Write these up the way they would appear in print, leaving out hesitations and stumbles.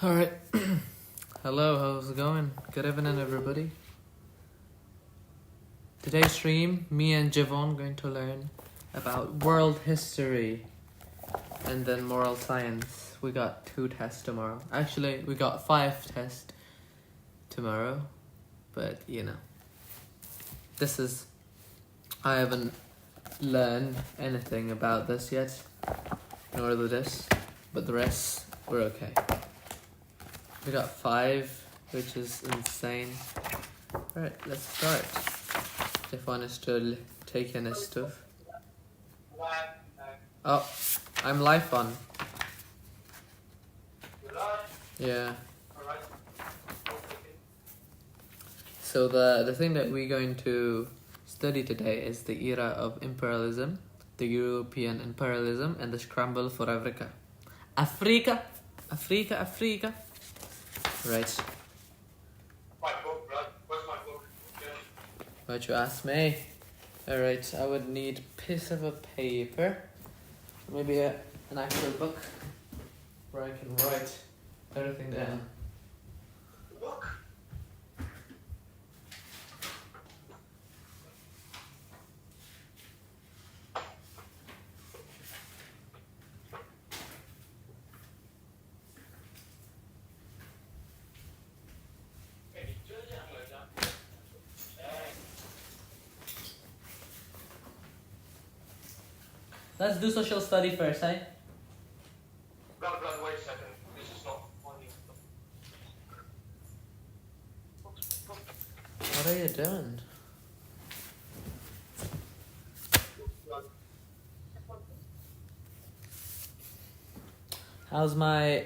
Alright. Hello, how's it going? Good evening, everybody. Today's stream, me and Javon going to learn about world history and then moral science. We got 2 tests tomorrow. Actually, we got 5 tests tomorrow. But, I haven't learned anything about this yet. Nor this. But the rest, we're okay. We got 5, which is insane. Alright, let's start. Stefan is still taking his stuff. Oh, I'm live on. Yeah. So the thing that we're going to study today is the era of imperialism, the European imperialism, and the scramble for Africa. Africa! Right. My book, blood. Where's my book? Why'd you ask me? Alright, I would need a piece of a paper. Maybe an actual book where I can write everything down. Book? Let's do social study first, eh? Blood, wait a second. This is not funny. What are you doing? Blood. How's my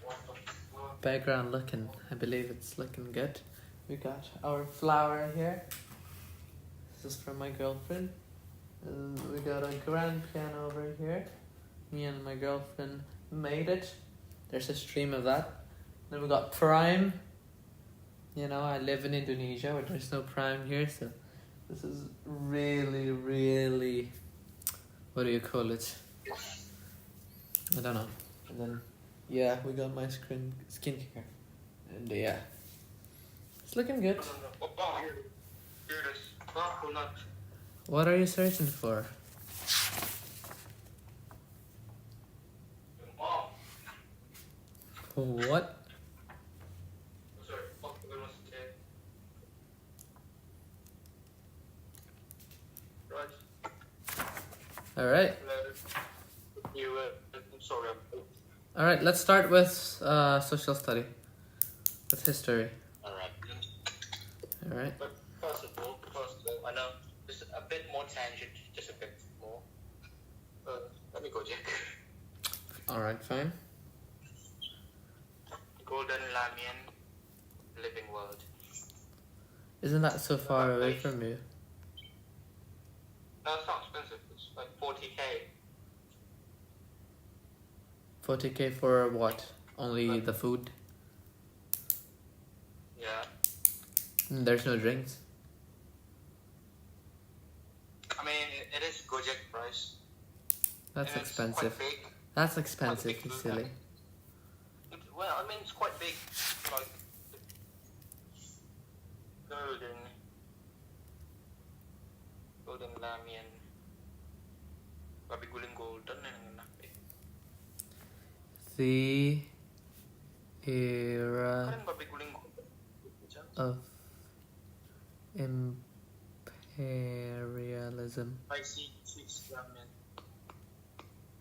What the fuck? background looking? I believe it's looking good. We got our flower here. This is from my girlfriend. And we got a grand piano over here. Me and my girlfriend made it. There's a stream of that. Then we got Prime. I live in Indonesia where there's no Prime here, so this is really, really, what do you call it? I don't know. And then, we got my skincare. And it's looking good. Oh, here it is. Coconut. What are you searching for? Oh, What? sorry. Fuck, we must take. Right. Alright. I'm sorry. Alright, let's start with social study. With history. Alright. Alright. But first of all, I know just a bit more tangent, just a bit more. Let me go, Jack. Alright, fine. Golden Lamian, Living World. Isn't that so far away from you? No, it's not expensive. It's like 40k. 40k for what? Only the food? Yeah. There's no drinks. I mean, it is Gojek price. That's And it's expensive. quite big. That's expensive, Quite you big. silly. Well, I mean, it's quite big. Like, golden Lamian. Babi guling golden yang enak eh. The era Kan babi guling golden. of imperialism. Spicy cheese ramen.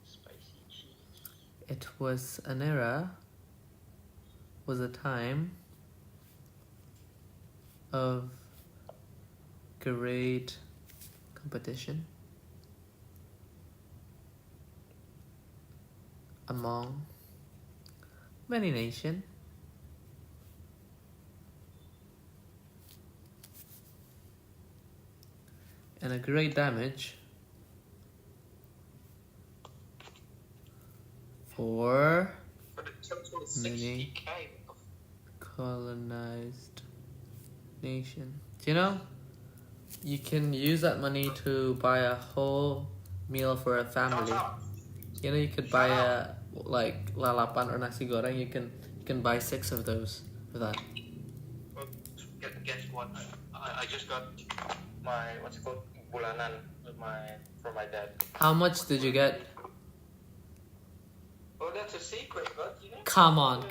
Spicy cheese. It was an era, was a time of great competition among many nations. And a great damage for But the total is Many. 60k. colonized nation. Do you can use that money to buy a whole meal for a family. Shut up. You could buy a like lalapan or nasi goreng, you can buy 6 of those for that. Well, guess what? I just got my what's it called bulanan from my dad. How much did you get? Oh, that's a secret, but you know. Come on,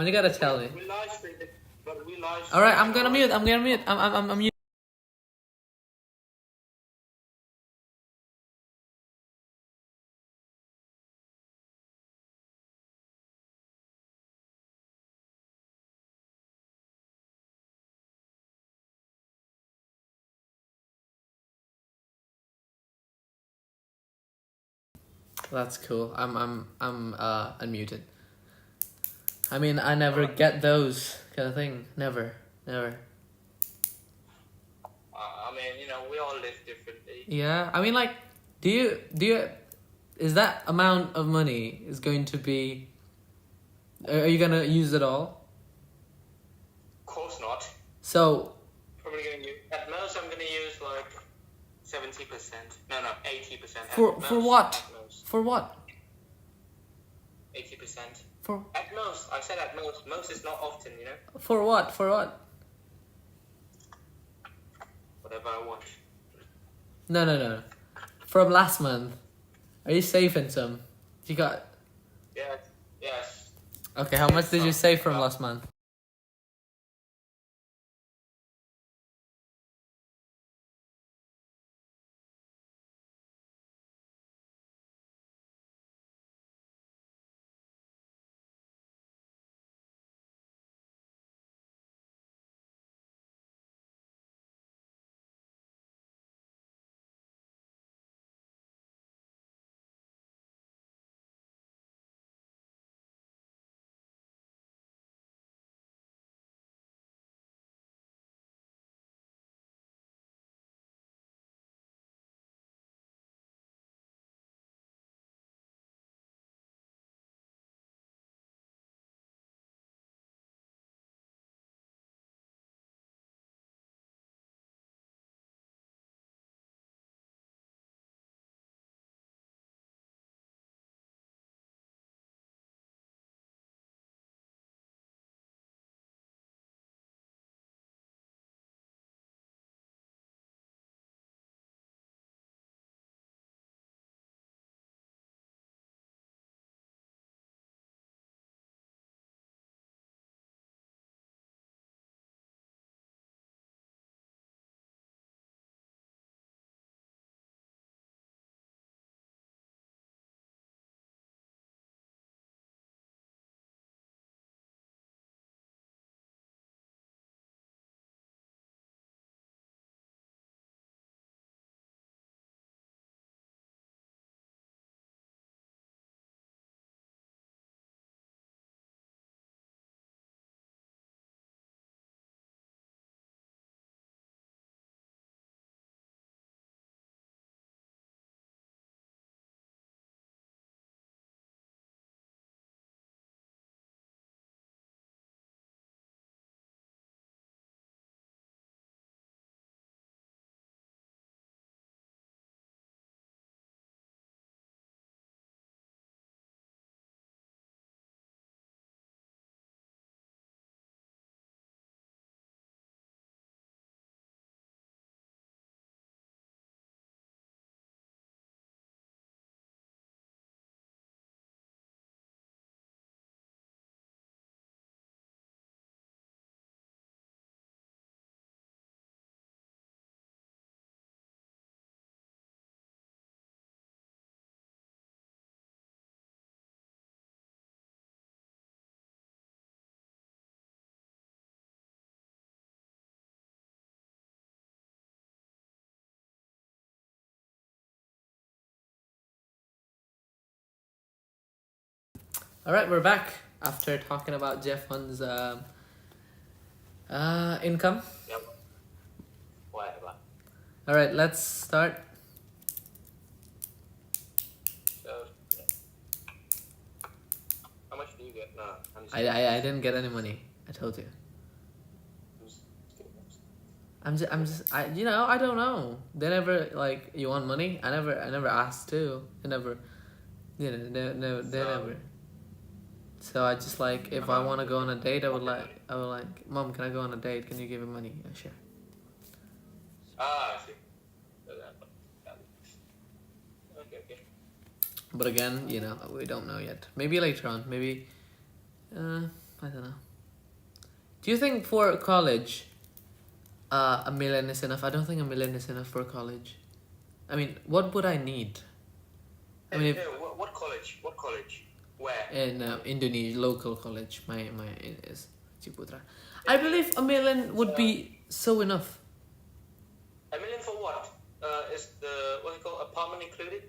you gotta tell me. We live streamed it, but we live. All right, I'm gonna mute. I'm mute. That's cool. I'm unmuted. I mean, I never get those kind of thing. Never. I mean, you know, we all live differently. Yeah, I mean, like, do you is that amount of money is going to be? Are you gonna use it all? Of course not. So. Probably gonna use at most. I'm gonna use like 70%. No, 80%. For what? For what? 80%. For. At most. I said at most. Most is not often, you know. For what? For what? Whatever I want. No. From last month, are you saving some? You got. Yes. Okay, how much did you save from last month? All right, we're back after talking about Jeff Hun's income. Yep. Whatever. All right, let's start. So, how much do you get? No, I didn't get any money. I told you. I don't know. They never like, you want money? I never asked to. I never. Yeah, they So- never. So I just like if I want to go on a date, I would like, Mom, can I go on a date? Can you give me money? Yeah, sure. I see. Okay. But again, you know, we don't know yet. Maybe later on. Maybe, I don't know. Do you think for college, $1 million is enough? I don't think $1 million is enough for college. I mean, what would I need? I mean, if What college? What college? Where? in Indonesia, local college, my is Ciputra. I believe $1 million would be so enough. $1 million for what? Is the what's it called? Apartment included?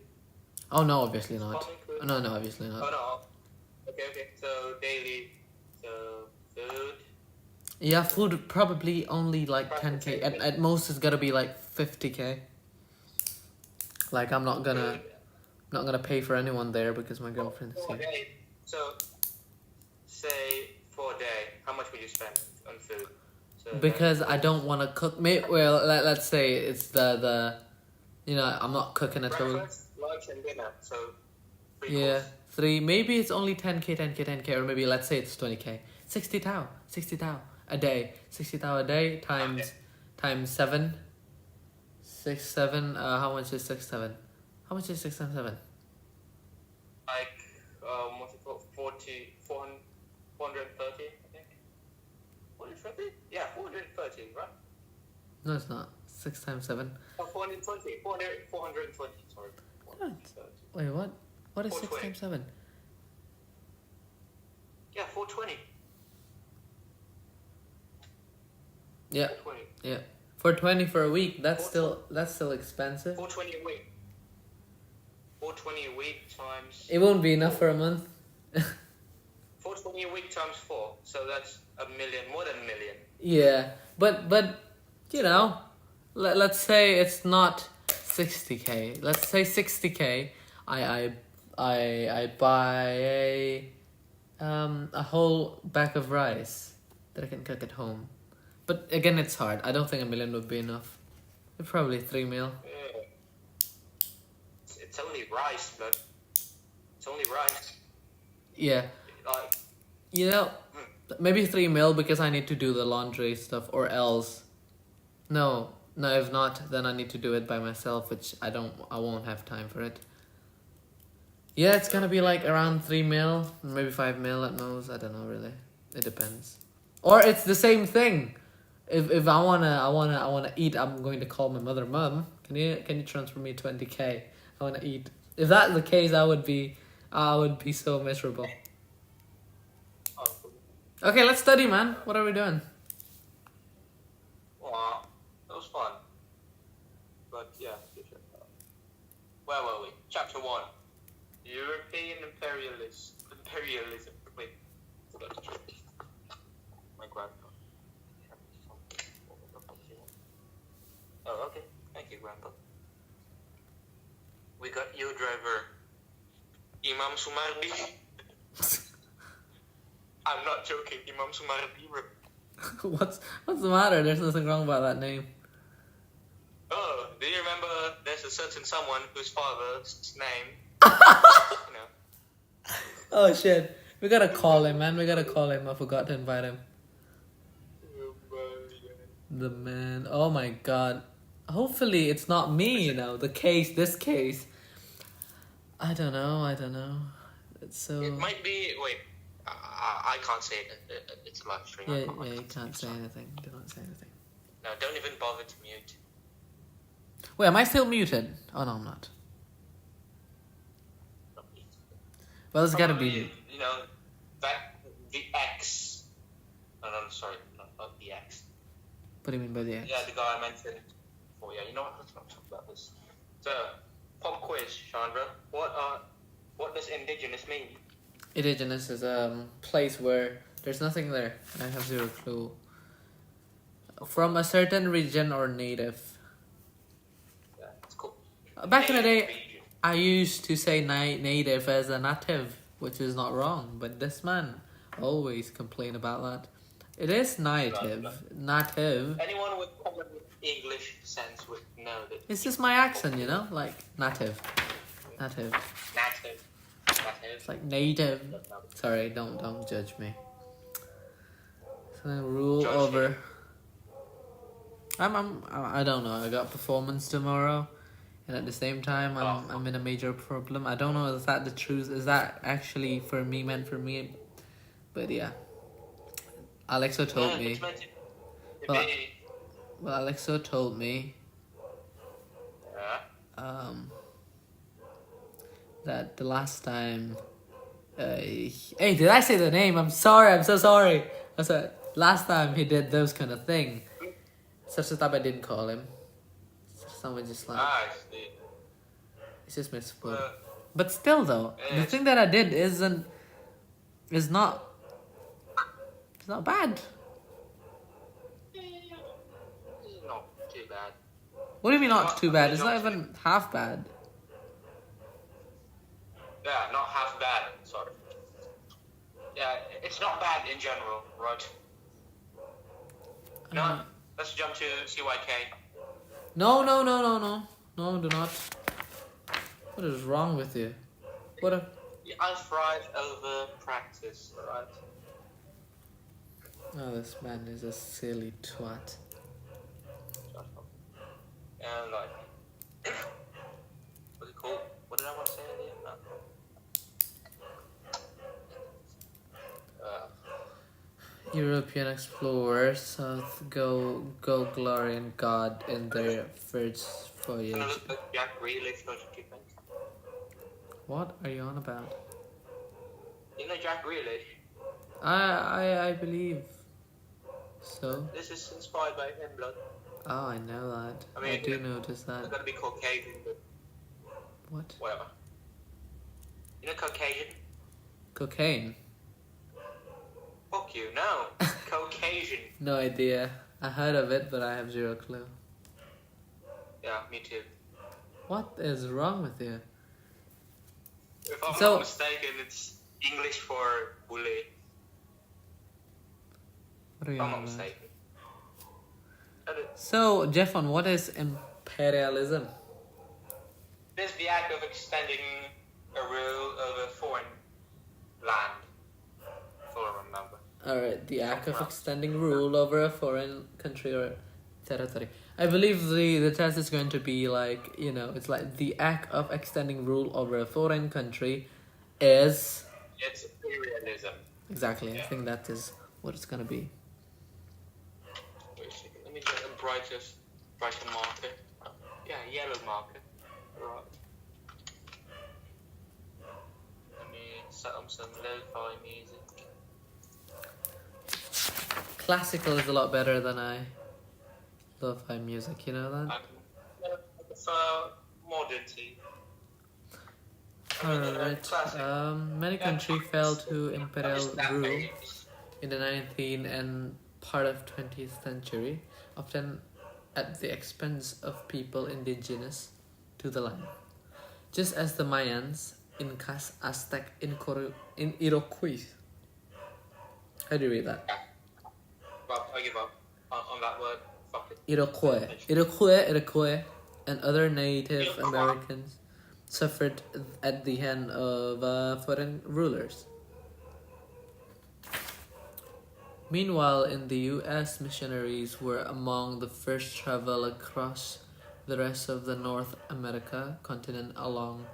Oh no, obviously not. Apartment included? No, obviously not. Oh no. Okay. So daily, so food. Yeah, food probably only like 10K. At most, it's gotta be like 50K. Like I'm not gonna pay for anyone there because my girlfriend's For a here. day. So, say for a day, how much would you spend on food? So Because I don't want to cook. Well, let's say it's the you know, I'm not cooking at all. breakfast, lunch, and dinner. So 3 Yeah, course. 3. Maybe it's only 10K, or maybe let's say it's 20K. 60 tau a day. 60 tau a day times 7. 6, 7. How much is 6, 7? How much is 6 and 7? Like what's it called? 430, I think. 430? Yeah, 430, right? No, it's not. 6 times 7. Oh, 420. 420, sorry. What? 430. Wait, what? What is 6 420. times 7? Yeah, 420. Yeah, 420. yeah. 420 for a week. That's still expensive. 420 a week. 420 a week times. It won't be enough for a month. 420 a week times 4. So that's $1 million, more than $1 million. Yeah, but you know, let's say it's not 60K. Let's say 60K. I buy a whole bag of rice that I can cook at home. But again, it's hard. I don't think $1 million would be enough. Probably 3 mil. Yeah. It's only rice, but it's only rice. Yeah, Like, you know, maybe 3 mil because I need to do the laundry stuff, or else, no. If not, then I need to do it by myself, which I won't have time for it. Yeah, it's gonna be like around 3 mil, maybe 5 mil at most. I don't know really. It depends. Or it's the same thing. If I wanna eat, I'm going to call my mother. Mom, can you transfer me 20K? I wanna eat. If that's the case, I would be so miserable. oh, Okay, let's study, man. What are we doing? wow, that was fun. But yeah, where were we? Chapter 1. European imperialism. Wait, forgot to check. My grandpa. Oh, okay. Thank you, Grandpa. We got your driver, Imam Sumardi. I'm not joking, Imam Sumardi. What's the matter? There's nothing wrong about that name. Oh, do you remember there's a certain someone whose father's name? You know. Oh shit. We gotta call him, man. I forgot to invite him. The man. Oh my god. Hopefully it's not me, you know. This case. I don't know. It's so... It might be. Wait, I can't say it. It's a live stream. Yeah, you can't say anything. Do not say anything. No, don't even bother to mute. Wait, am I still muted? Oh no, I'm not. Well, it's gotta be... You know, that the X. No, sorry, not the X. What do you mean by the X? Yeah, the guy I mentioned before. Yeah, you know what? Let's not talk about this. So, pop quiz, Chandra. What does indigenous mean? Indigenous is a place where there's nothing there. I have zero clue. From a certain region or native. Yeah, it's cool. Back in the day, Region. I used to say native as a native, which is not wrong, but this man always complain about that. It is native. Native. Anyone with common English sense would know that. It's just my accent, you know? Like, native. Native. Native. It's like native. Sorry, don't judge me. So rule Judge over. him. I don't know. I got performance tomorrow, and at the same time, I'm in a major problem. I don't know, is that the truth? Is that actually for me, meant for me? But yeah, Alexa told me. It's meant to Well, be. Well, Alexa told me Yeah. that the last time. Hey, did I say the name? I'm sorry. I'm so sorry. I said last time he did those kind of thing. Such a time I didn't call him. Someone just like I see. it's just misspelled. But still, though, the thing that I did is not it's not bad. It's not too bad. What do you mean not too bad? It's not even half bad. Yeah, not half bad. Sorry. Yeah, it's not bad in general, right? No, let's jump to CYK. No, do not. What is wrong with you? What? I thrive over practice, right? Oh, this man is a silly twat. And like, what's it called? What did I want to say earlier? European explorers south go glory and God in their first voyage. Can I look at Jack Grealish, don't you think? What are you on about? You know Jack Grealish? I believe so. This is inspired by him, blood. Oh, I know that. I mean, do notice It's that. gotta be Caucasian, but What? whatever. You know Caucasian? Cocaine? Fuck you, no. Caucasian. No idea. I heard of it, but I have zero clue. Yeah, me too. What is wrong with you? If I'm So- not mistaken, it's English for bully. What are you If I'm on not about? mistaken. So, Jeffon, what is imperialism? This is the act of extending a rule over foreign land. That's all I remember. Alright, the act of extending rule over a foreign country or territory. I believe the test is going to be like, it's like the act of extending rule over a foreign country is... It's imperialism. Exactly, I Yeah. think that is what it's gonna be. Wait a second, let me get a brighter marker. Yeah, yellow marker. Right. Let me set up some lo-fi music. Classical is a lot better than lo-fi music, you know that? I prefer modern tea. Alright, classic. many countries fell to imperial Understand rule things. in the 19th and part of 20th century, often at the expense of people indigenous to the land. Just as the Mayans, Incas, Aztec, Iroquois. How do you read that? Well, I give up on that word. Fuck it. Iroquois, and other Native Iroquois. Americans suffered at the hand of foreign rulers. Meanwhile, in the U.S., missionaries were among the first travel across the rest of the North America continent along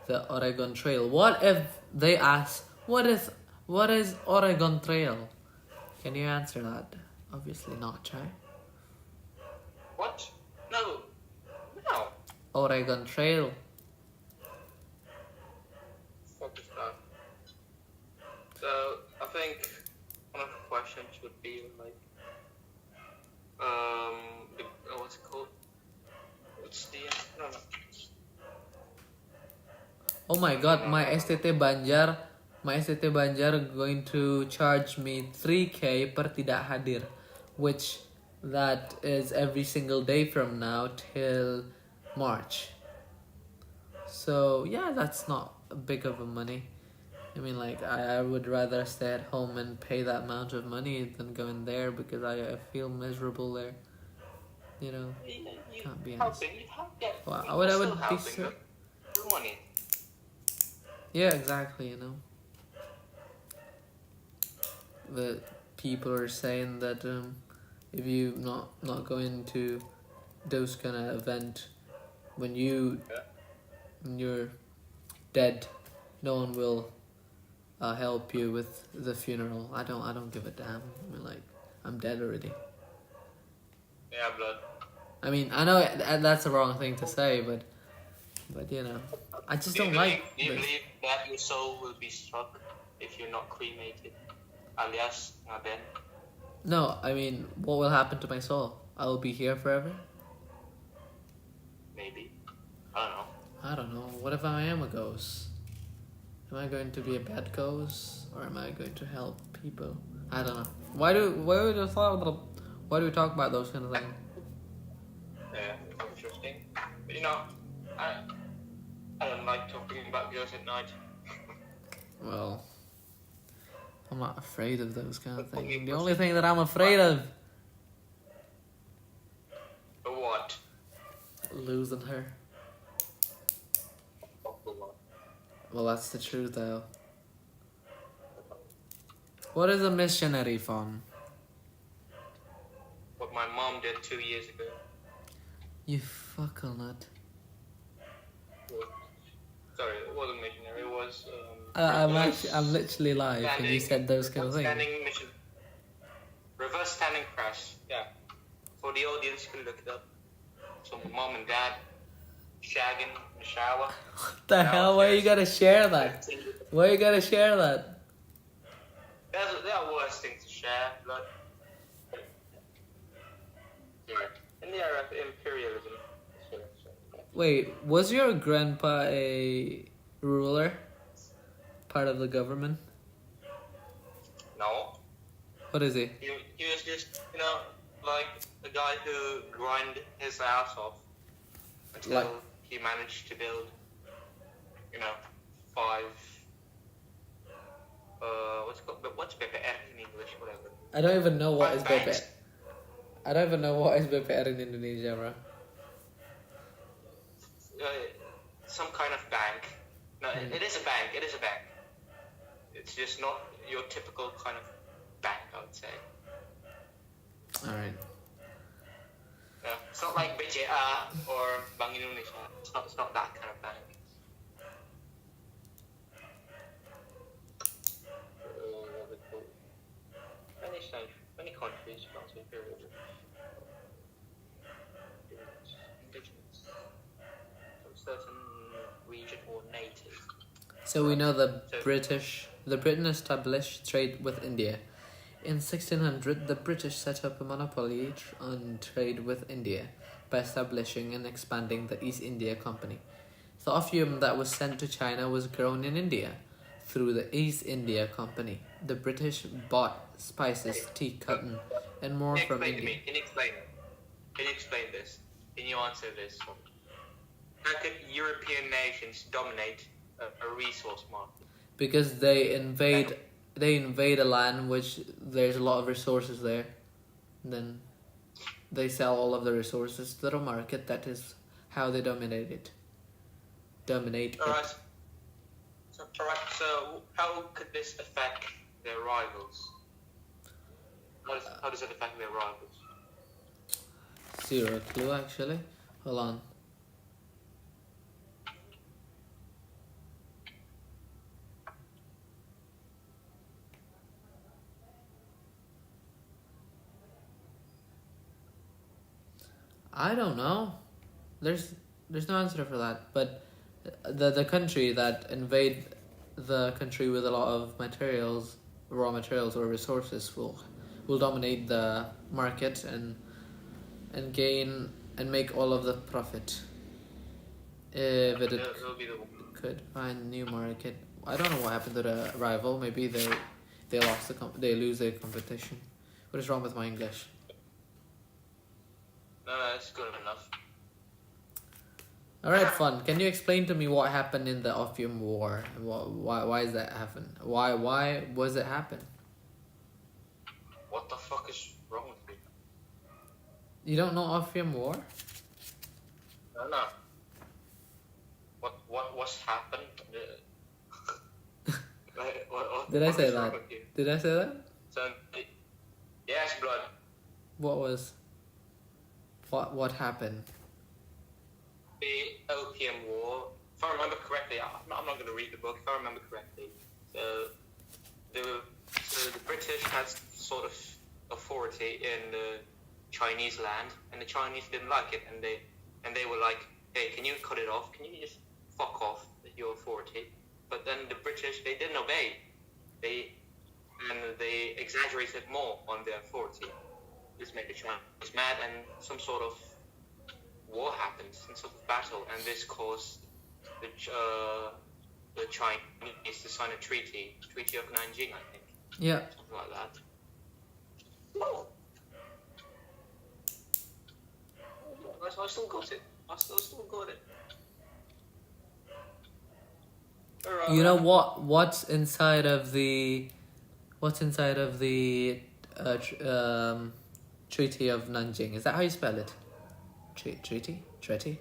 the Oregon Trail. What if they ask, what is Oregon Trail? Can you answer that? Obviously not, right? What? No. Oregon Trail. Fuck is that? So, I think one of the questions would be like, what's it called? What's the, no. Oh my god, my STT Banjar going to charge me 3K per tidak hadir, which that is every single day from now till March. So yeah, that's not big of a money. I mean, like, I would rather stay at home and pay that amount of money than go in there because I feel miserable there. You Can't be helping, you help get. Well, people I would still be helping so- them. For money. Yeah, exactly. You know, the people are saying that if you not going to those kind of event when you're dead, no one will help you with the funeral. I don't give a damn. I mean, like, I'm dead already. Yeah, blood. I mean, I know that's the wrong thing to say, but you know, I just don't like Do you this. believe that your soul will be struck if you're not cremated? Alias, ngaben? No, I mean, what will happen to my soul? I will be here forever. Maybe. I don't know. I don't know. What if I am a ghost? Am I going to be a bad ghost, or am I going to help people? I don't know. Why do we talk about those kind of things? Yeah, interesting. But you know, I don't like talking about girls at night. Well, I'm not afraid of those kind of things. The only thing that I'm afraid of But what? losing her. Well, that's the truth, though. What is a missionary from? What my mom did 2 years ago. You fucking nut. Sorry, it wasn't missionary. It was. I'm literally live, and you said those kind of things. Standing mission. Reverse standing crash. Yeah. For the audience, you can look it up. So mom and dad shagging in the shower. What the hell? Why you gotta share that? Why you gotta share that? There are worse things to share, blood. Yeah. In the era of imperialism. So. Wait, was your grandpa a ruler? Part of the government? No. What is he? He was just, like a guy who grind his ass off until Like- he managed to build, 5. What's BPR in English? Whatever. I don't even know what 5 is banks. BPR. I don't even know what is BPR in Indonesia, bro. Some kind of bank. No, it is a bank. It is a bank. It's just not your typical kind of bank, I would say. Alright. No, it's not like BCA or Bank Indonesia. It's not that kind of bank. Many countries belong to imperialism. Indigenous from certain region or native. So we know the Britain established trade with India. In 1600, the British set up a monopoly on trade with India by establishing and expanding the East India Company. The opium that was sent to China was grown in India through the East India Company. The British bought spices, tea, cotton, and more from Explain to India. me. Can you explain this? Can you answer this? How could European nations dominate a resource market? Because they invade a land which there's a lot of resources there. Then they sell all of the resources to the market. That is how they dominate it. Alright. So how could this affect their rivals? How does it affect their rivals? Zero clue, actually. Hold on. I don't know. There's no answer for that. But the country that invade the country with a lot of materials, raw materials or resources will dominate the market and gain and make all of the profit. If it It'll be the could find new market. I don't know what happened to the rival. Maybe they lost they lose their competition. What is wrong with my English? No, it's good enough. All right, fun. Can you explain to me what happened in the Opium War? Why is that happen? Why was it happen? What the fuck is wrong with me? You don't know Opium War? No. What's happened? Did I say is wrong that? with you? Did I say that? So, yes, blood. What happened? The Opium War. If I remember correctly, I'm not going to read the book. If I remember correctly, so the British had sort of authority in the Chinese land, and the Chinese didn't like it, and they were like, "Hey, can you cut it off? Can you just fuck off with your authority?" But then the British, they didn't obey. They exaggerated more on their authority. This made the Chinese mad, and some sort of war happened, some sort of battle, and this caused the Chinese to sign a treaty of Nanjing, I think. Yeah. Something like that. No. I still got it. I still got it. Alright, You know what's inside of the Treaty of Nanjing? Is that how you spell it? Treaty? Treaty.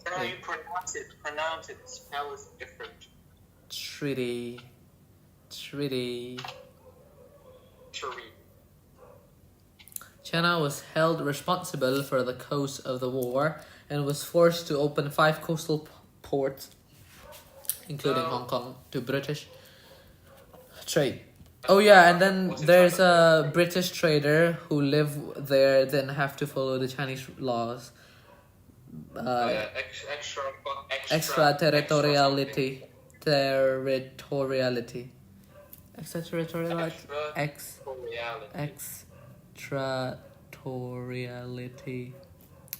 How you pronounce it? The spell is different. Treaty. China was held responsible for the cost of the war and was forced to open 5 coastal ports, including Hong Kong, to British trade. Oh yeah, and then there's a British trader who lived there, didn't have to follow the Chinese laws. Extraterritoriality. Extraterritoriality.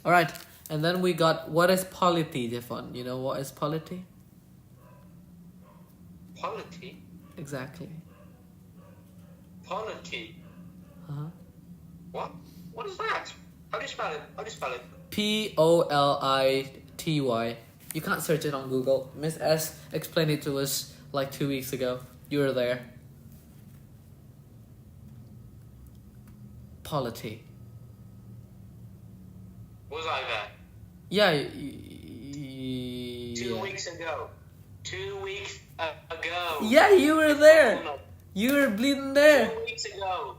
Alright, and then we got, what is polity, Jeffon? You know what is polity? Polity? Exactly. Polity? Uh-huh. What? What is that? How do you spell it? Polity. You can't search it on Google. Miss S explained it to us like 2 weeks ago. You were there. Polity. Was I there? Yeah. 2 weeks ago. 2 weeks ago. Yeah, you were there. You were bleeding there. 2 weeks ago.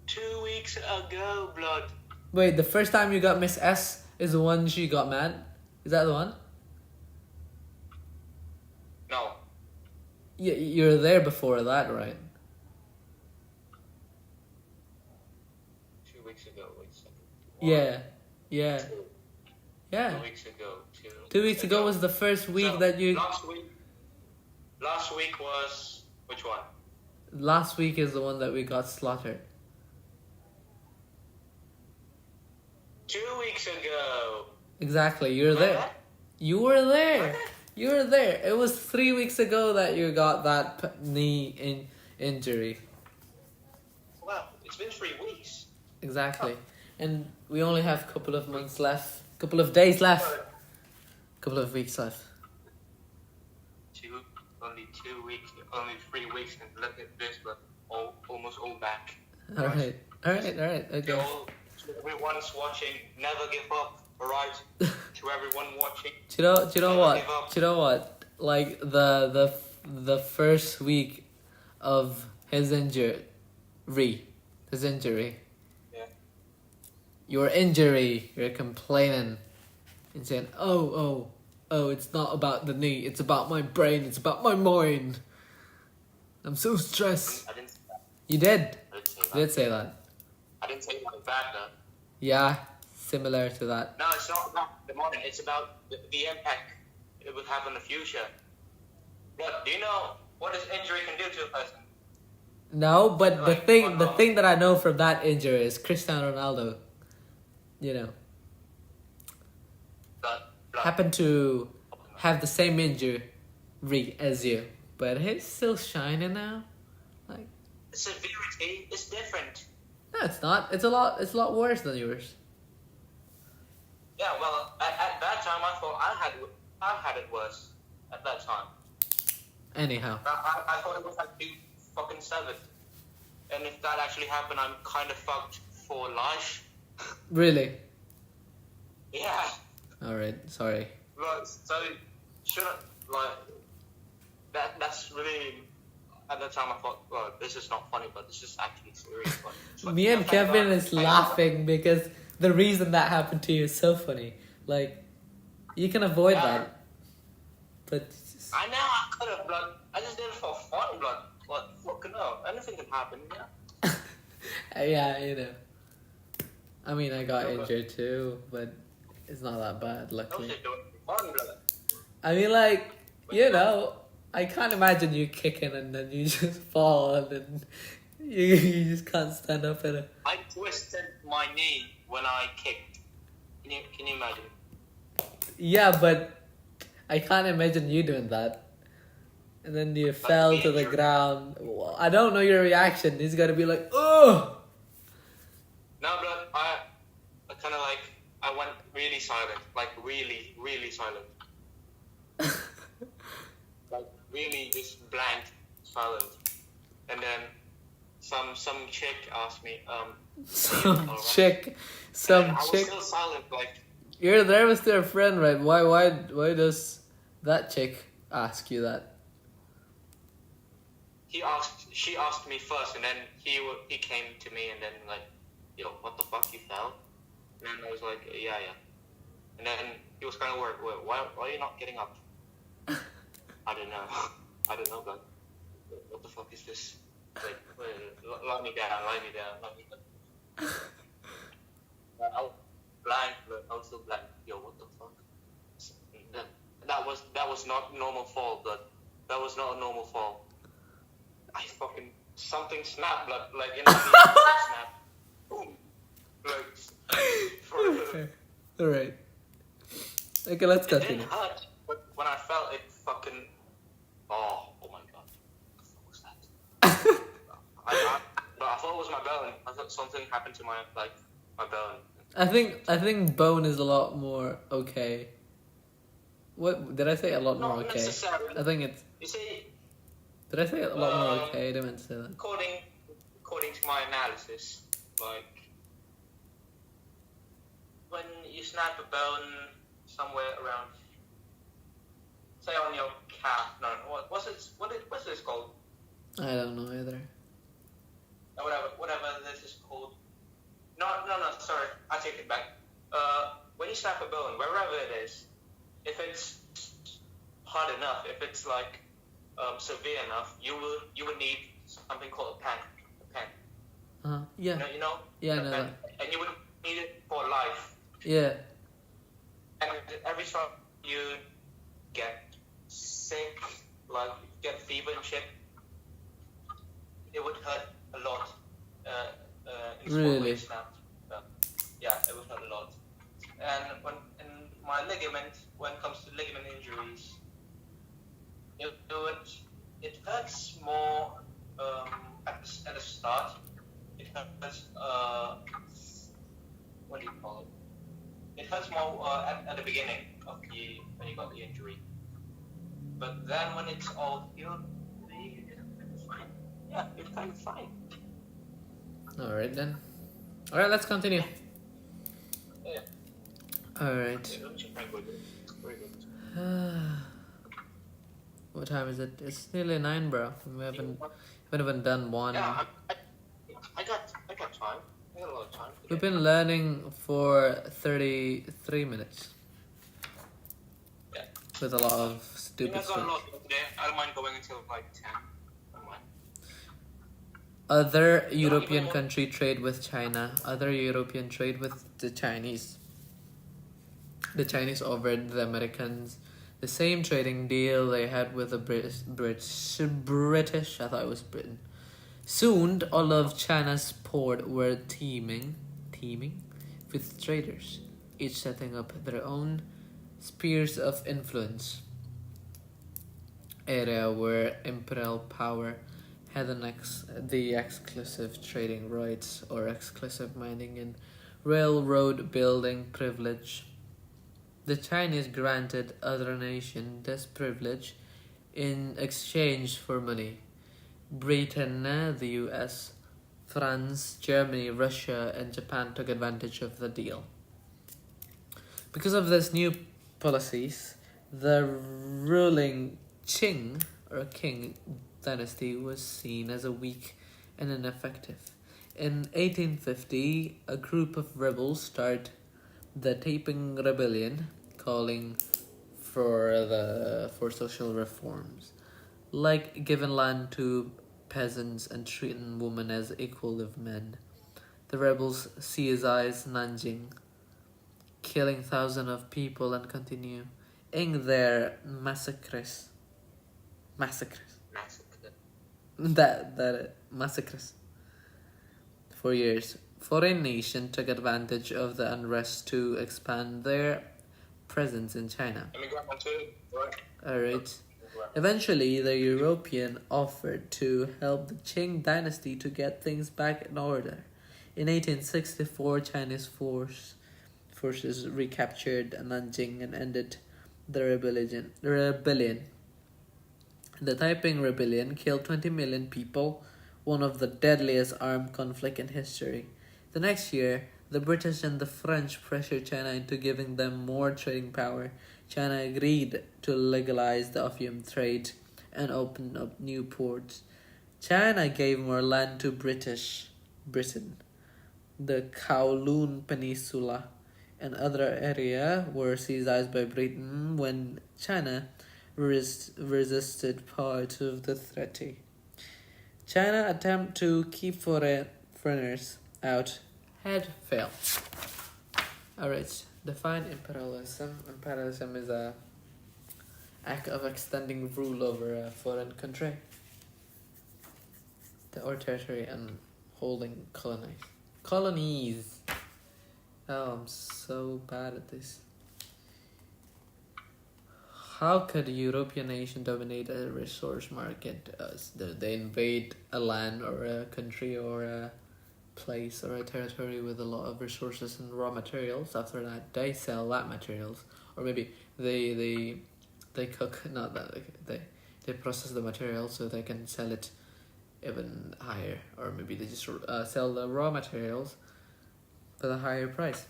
2 weeks ago, blood. Wait, the first time you got Miss S is the one she got mad? Is that the one? No. Yeah, you were there before that, right? 2 weeks ago, wait a second. Yeah. 2 weeks ago. 2 weeks ago was the first week So, that you... Last week was... Which one? Last week is the one that we got slaughtered. 2 weeks ago. Exactly, you were there. You were there. You were there. It was 3 weeks ago that you got that knee injury. Well, it's been 3 weeks. Exactly. And we only have a couple of months left. Couple of days left. Couple of weeks left. Only 2 weeks, only 3 weeks, and look at this, but almost all back. Alright, okay. To everyone's watching, never give up, alright? To everyone watching. Do you know what? Like the first week of his injury. Yeah. Your injury, you're complaining and saying, oh, it's not about the knee, it's about my brain, it's about my mind. I'm so stressed. I didn't say that. You did. I didn't say that. You did say that. I didn't say that bad though. Yeah, similar to that. No, it's not about the moment. It's about the impact it will have in the future. But do you know what this injury can do to a person? No, but the Like, thing that I know from that injury is Cristiano Ronaldo, you know, Blood. happened to have the same injury as you, but he's still shining now. Like, Severity is different. no, it's not. It's a lot worse than yours. Yeah, well, at that time I thought I had it worse. At that time, Anyhow, I thought it was like 2 fucking 7. And if that actually happened, I'm kind of fucked for life. really. Yeah. All right, sorry. But so shouldn't like that. That's really. At the time, I thought, well, this is not funny, but this is actually serious. But Me and thank Kevin God- is thank God. laughing because the reason that happened to you is so funny. Like, you can avoid that, but it's just- I know I could have, blood. I just did it for fun, blood. What? Fucking hell. Anything can happen, yeah. yeah, you know. I mean, I got Yeah, but- injured too, but it's not that bad, I was luckily. just doing it for fun, blood. I mean, like, you know, I can't imagine you kicking and then you just fall and then you just can't stand up in it. I twisted my knee when I kicked. Can you imagine? Yeah, but I can't imagine you doing that. And then you fell to the injured. ground. Well, I don't know your reaction. He's gotta be like, oh! No, blood. I kind of like I went really silent, like really, really silent, like really just blank silent. And then some chick asked me, Some alright. chick. and Some I was chick. still silent, like. You're there with your friend, right? Why does that chick ask you that? She asked me first, and then he came to me, and then like, yo, what the fuck, you fell? And then I was like, yeah. And then he was kind of worried. Why are you not getting up? I don't know. I don't know, but what the fuck is this? Like, lie me down. I was blank, but I was still blank. Yo, what the fuck? That was not normal fall, but that was not a normal fall. I fucking something snapped, like in the snap. Boom. Like, Alright. Okay, let's it continue. didn't hurt, but when I felt it, fucking. Oh my god. What was that? But I thought it was my bone. I thought something happened to my bone. I think bone is a lot more okay. What did I say? A lot more Not okay. necessarily. I think it's. You see, Did I say a lot more okay? I didn't mean to say that. according to my analysis, like when you snap a bone somewhere around, say on your calf, what's this called? I don't know either. Whatever this is called. No, sorry, I take it back. When you snap a bone, wherever it is, if it's hard enough, if it's like severe enough, you would need something called a pen. Yeah. You know? Yeah, I A know pen. that. And you would need it for life. Yeah. And every time you get sick, like get fever and shit, it would hurt a lot. In the spot where Really? you snapped. Yeah, it would hurt a lot. And in my ligament, when it comes to ligament injuries, it hurts more at the start. It hurts. What do you call it? It hurts more at the beginning of when you got the injury. But then when it's all healed, it's fine. Yeah, it's kind of fine. Alright then. Alright, let's continue. Yeah. Alright. Very good. What time is it? It's nearly 9, bro. We haven't even done one. Yeah, I got time. I got a lot of time. We've been learning for 33 minutes. Yeah. With a lot of I stupid got a stuff. lot today. I don't mind going until like 10. I don't mind. Other European country trade with China. Other European trade with the Chinese. The Chinese offered the Americans the same trading deal they had with the British. I thought it was Britain. Soon, all of China's port were teeming with traders, each setting up their own spheres of influence. Area where imperial power had the exclusive trading rights or exclusive mining and railroad building privilege. The Chinese granted other nations this privilege in exchange for money. Britain, the US, France, Germany, Russia, and Japan took advantage of the deal. Because of these new policies, The ruling Qing or Qing dynasty was seen as a weak and ineffective. In 1850, a group of rebels started the Taiping Rebellion, calling for social reforms, like giving land to peasants and treating women as equal with men. The rebels seized Nanjing, killing thousands of people and continuing their massacres. Massacre. That massacres for years. Foreign nations took advantage of the unrest to expand their presence in China. Let me grab one too. Right. Alright. Eventually, the European offered to help the Qing dynasty to get things back in order. In 1864, Chinese forces recaptured Nanjing and ended the rebellion. The Taiping Rebellion killed 20 million people, one of the deadliest armed conflicts in history. The next year, the British and the French pressured China into giving them more trading power. China agreed to legalize the opium trade and open up new ports. China gave more land to Britain. The Kowloon Peninsula and other area were seized by Britain when China resisted part of the treaty. China attempt to keep foreigners out had failed. Alright, define imperialism. Imperialism is a act of extending rule over a foreign country or territory and holding colonies. Oh, I'm so bad at this. How could a European nation dominate a resource market? They invade a land or a country or a place or a territory with a lot of resources and raw materials. After that, they sell that materials, or maybe they cook. Not that they process the material so they can sell it even higher, or maybe they just sell the raw materials for a higher price.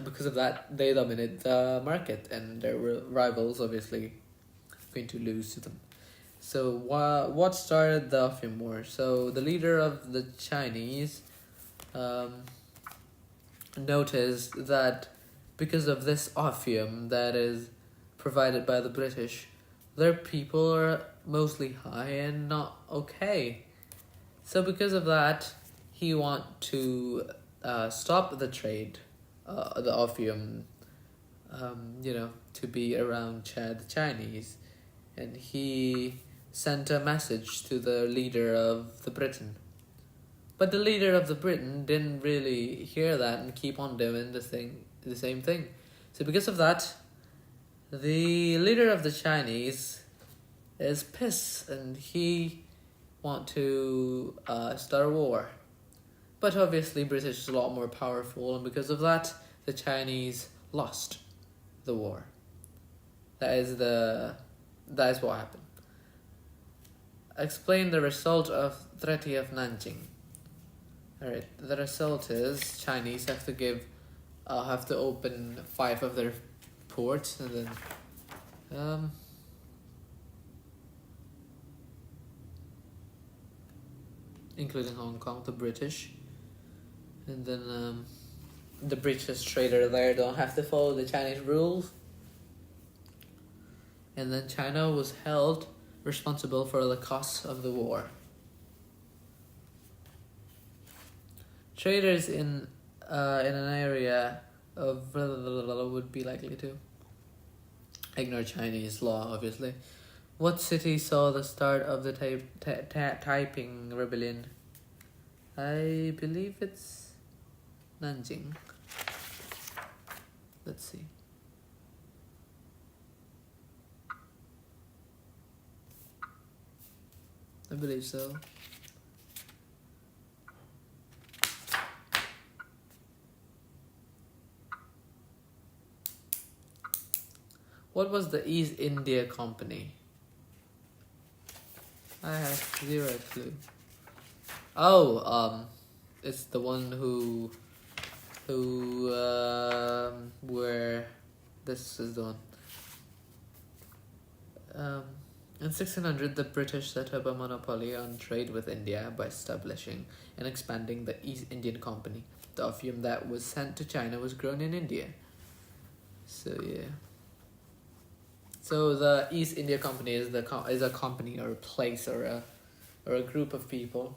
Because of that, they dominate the market, and their rivals obviously going to lose to them. So what started the Opium War? So the leader of the Chinese noticed that because of this opium that is provided by the British, their people are mostly high and not okay. So because of that, he want to stop the trade, the opium, to be around the Chinese, and he sent a message to the leader of the Britain. But the leader of the Britain didn't really hear that and keep on doing the same thing. So because of that, the leader of the Chinese is pissed and he want to start a war. But obviously British is a lot more powerful, and because of that, the Chinese lost the war. That is what happened. Explain the result of Treaty of Nanjing. Alright, the result is Chinese have to open 5 of their ports, and then including Hong Kong, the British, and then the British trader there don't have to follow the Chinese rules, and then China was held responsible for the costs of the war. Traders in an area of would be likely to ignore Chinese law, obviously. What city saw the start of the Taiping Rebellion? I believe it's Nanjing. Let's see. I believe so. What was the East India Company? I have 0 clue. Oh, it's the one who were This is the one. In 1600, the British set up a monopoly on trade with India by establishing and expanding the East Indian Company. The opium that was sent to China was grown in India. So yeah. So the East India Company is a company or a place or a group of people,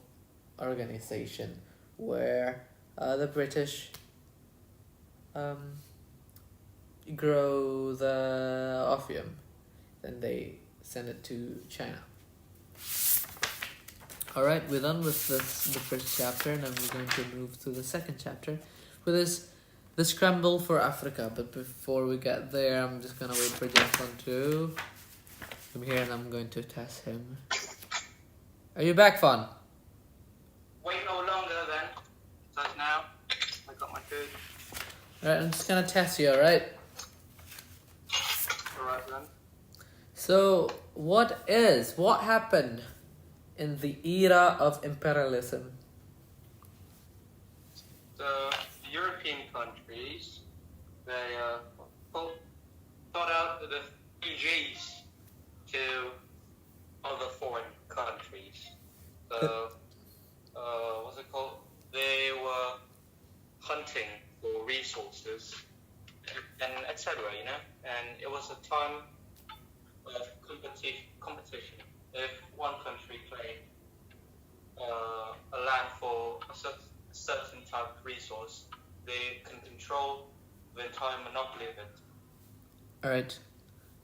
organization, where the British grow the opium, then they send it to China. Alright, we're done with the first chapter, and then we're going to move to the second chapter, which is the scramble for Africa. But before we get there, I'm just gonna wait for Jason to come here, and I'm going to test him. Are you back, Fawn? Wait no longer then. So now I got my food. Alright, I'm just gonna test you, alright? Alright then. So, what happened in the era of imperialism? The European countries, they thought out the refugees to other foreign countries. So, what's it called? They were hunting for resources and etc. You know, and it was a time of competition. If one country claimed a land for a certain type of resource, they can control the entire monopoly of it. Alright,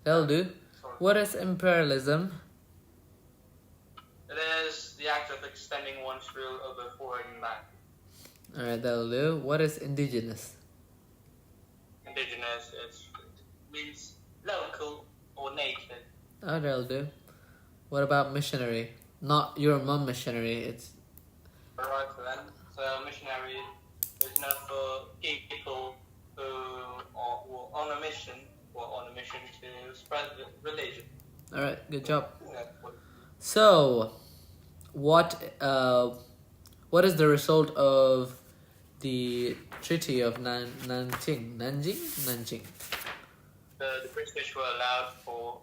that'll do. Sorry. What is imperialism? It is the act of extending one's rule over foreign land. Alright, that'll do. What is indigenous? Indigenous means local or native. Oh, that'll do. What about missionary? Not your mom missionary, it's... Alright then. So missionary is known for people who are on a mission to spread the religion. Alright, good job. Yeah, So, what is the result of the Treaty of Nanjing? The British were allowed for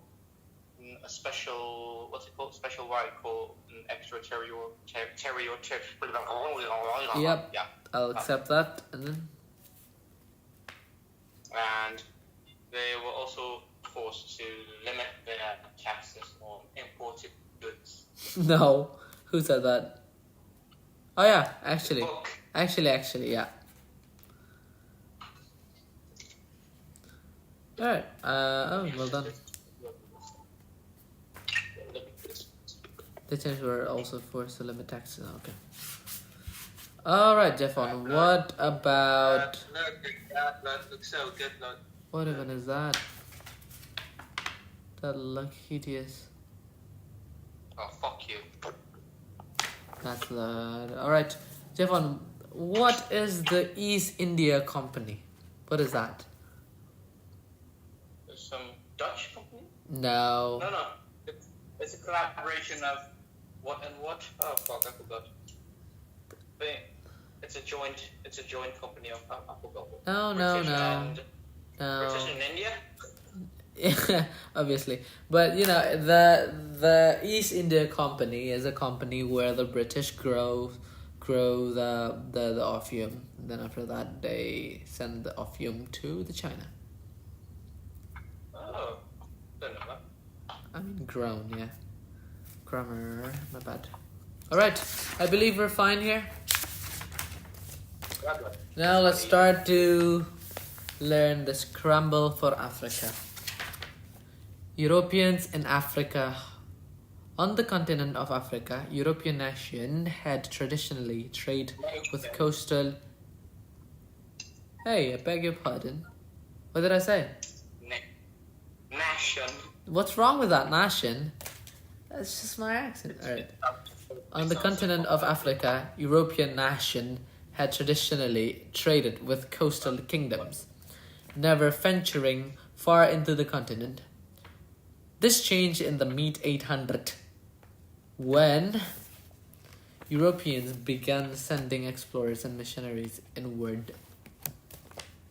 a special, special right called an extraterritorial. Yep. Yeah. I'll accept that, and then... And they were also forced to limit their taxes on imported goods. No, who said that? Oh yeah, actually, Book. yeah. Alright, well done. The Chinese were also forced to limit taxes, okay. Alright, Jeffon, what about... That looks so good, look. What even is that? That look hideous. Oh, fuck you. That's the... Alright, Jeffon, what is the East India Company? What is that? Some Dutch company? No. No. It's a collaboration of what and what? Oh fuck, I forgot. It's a joint company of I forgot. No. British and India? Yeah, obviously. But you know, the East India Company is a company where the British grow the opium. Then after that they send the opium to the China. Oh, don't know that. I mean grown, yeah. Grammar, my bad. Alright, I believe we're fine here. Now let's start to learn the scramble for Africa. Europeans in Africa. On the continent of Africa, European nations had traditionally traded with coastal... Hey, I beg your pardon. What did I say? Nation. What's wrong with that, nation? That's just my accent. Alright. On the continent of Africa, European nations had traditionally traded with coastal kingdoms, never venturing far into the continent. This changed in the mid-800s when Europeans began sending explorers and missionaries inward.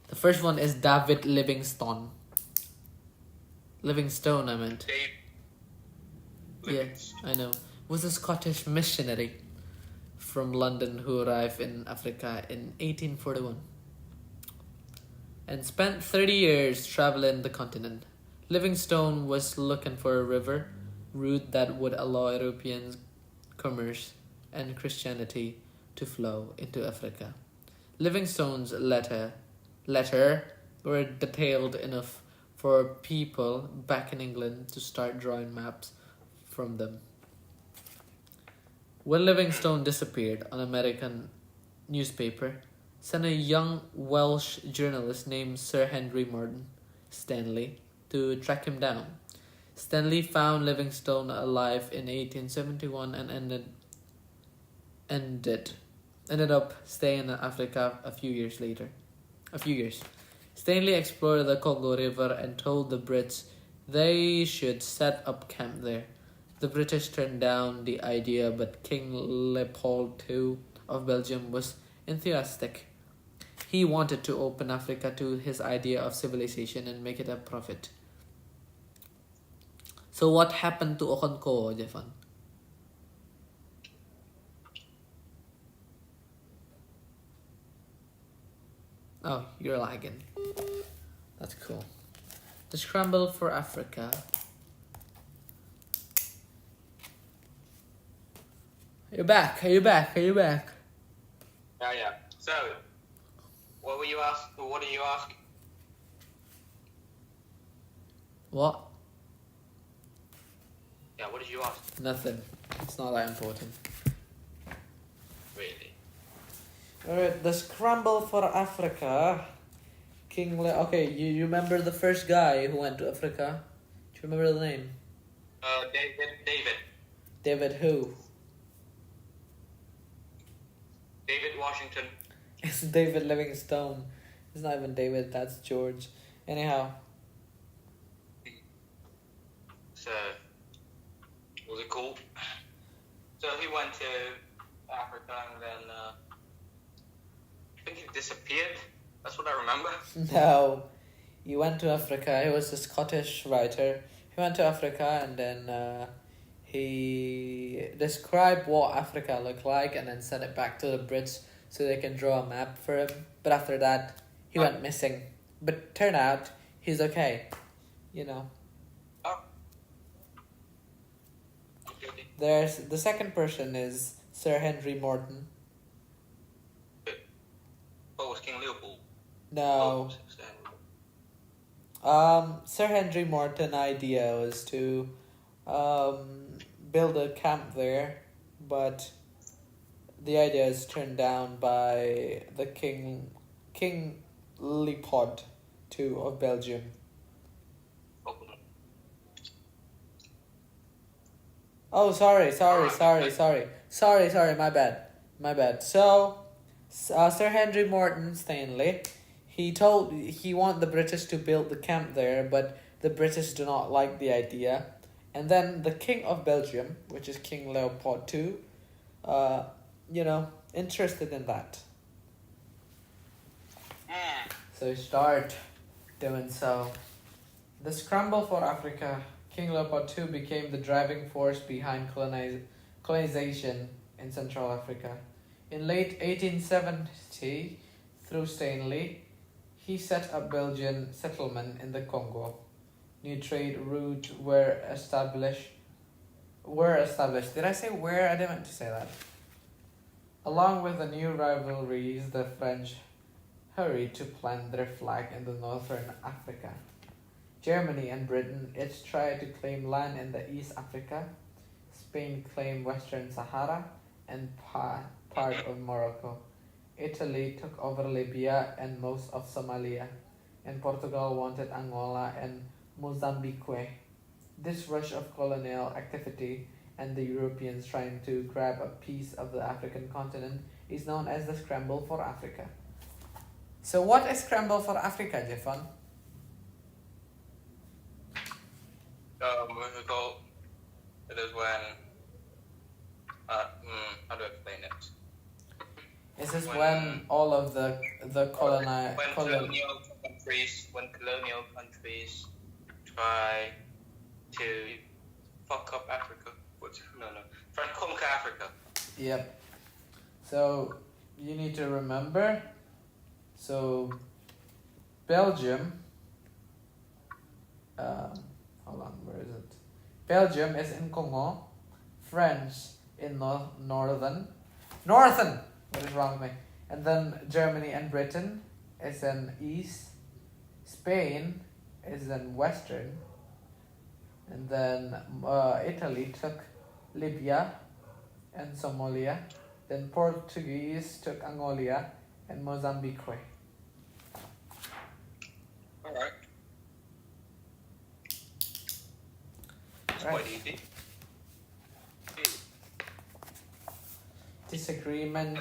The first one is David Livingstone. Livingstone, I meant. Dave. Yeah, I know. Was a Scottish missionary from London who arrived in Africa in 1841 and spent 30 years traveling the continent. Livingstone was looking for a river route that would allow European commerce and Christianity to flow into Africa. Livingstone's letter were detailed enough for people back in England to start drawing maps from them. When Livingstone disappeared, an American newspaper sent a young Welsh journalist named Sir Henry Morton Stanley to track him down. Stanley found Livingstone alive in 1871 and ended up staying in Africa a few years. Stanley explored the Congo River and told the Brits they should set up camp there. The British turned down the idea, but King Leopold II of Belgium was enthusiastic. He wanted to open Africa to his idea of civilization and make it a profit. So what happened to Okonkwo, Jeffan? Oh, you're lagging. That's cool. The Scramble for Africa. You're back. Are you back? Yeah. So, what were you asked? What did you ask? What? Yeah, what did you ask? Nothing. It's not that important. Really? Alright, the Scramble for Africa. Okay, you remember the first guy who went to Africa? Do you remember the name? David. David who? David Washington. It's David Livingstone. It's not even David, that's George. Anyhow. So, was it cool? So he went to Africa and then I think he disappeared. That's what I remember. No. He went to Africa. He was a Scottish writer. He went to Africa and then he described what Africa looked like and then sent it back to the Brits so they can draw a map for him. But after that, he went missing. But turned out, he's okay. You know. Oh. There's the second person is Sir Henry Morton. Oh, was King Leopold? No. Sir Henry Morton idea was to build a camp there, but the idea is turned down by the King Leopold II of Belgium. Oh, sorry, my bad. So, Sir Henry Morton Stanley, he wanted the British to build the camp there, but the British do not like the idea. And then the King of Belgium, which is King Leopold II, interested in that. So he started doing so. The Scramble for Africa, King Leopold II became the driving force behind colonization in Central Africa. In late 1870, through Stanley, he set up Belgian settlement in the Congo. New trade routes were established. Did I say where? I didn't mean to say that. Along with the new rivalries, the French hurried to plant their flag in the northern Africa. Germany and Britain each tried to claim land in the East Africa. Spain claimed Western Sahara and part of Morocco. Italy took over Libya and most of Somalia, and Portugal wanted Angola and Mozambique. This rush of colonial activity and the Europeans trying to grab a piece of the African continent is known as the Scramble for Africa. So what is Scramble for Africa, Jeffan? It is when how do I explain it? Is this when all of the colonial colonial countries try to fuck up Africa. Try to conquer Africa. Yep. So you need to remember. So Belgium. Hold on, where is it? Belgium is in Congo. France in northern. What is wrong with me? And then Germany and Britain is in east. Spain is in western. And then Italy took Libya and Somalia. Then Portuguese took Angola and Mozambique. Alright. It's quite easy. Disagreement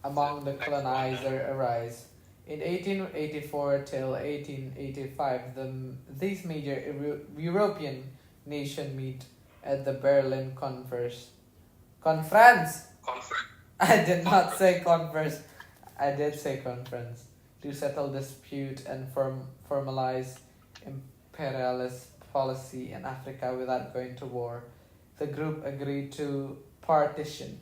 among the colonizer arise. In 1884 till 1885, these major European nations meet at the Berlin Conference. I did not say conference. I did say conference. To settle dispute and formalize imperialist policy in Africa without going to war. The group agreed to partition.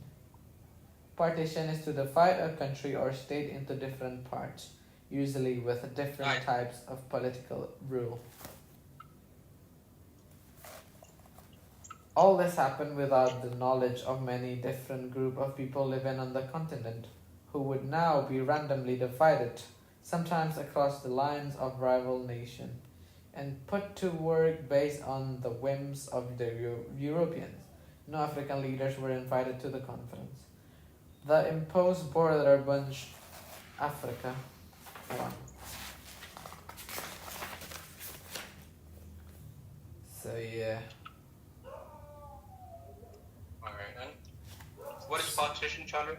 Partition is to divide a country or state into different parts, usually with different types of political rule. All this happened without the knowledge of many different group of people living on the continent, who would now be randomly divided, sometimes across the lines of rival nations, and put to work based on the whims of the Europeans. No African leaders were invited to the conference. The imposed border bunched Africa. So yeah. Alright then. What is partition, Chandra?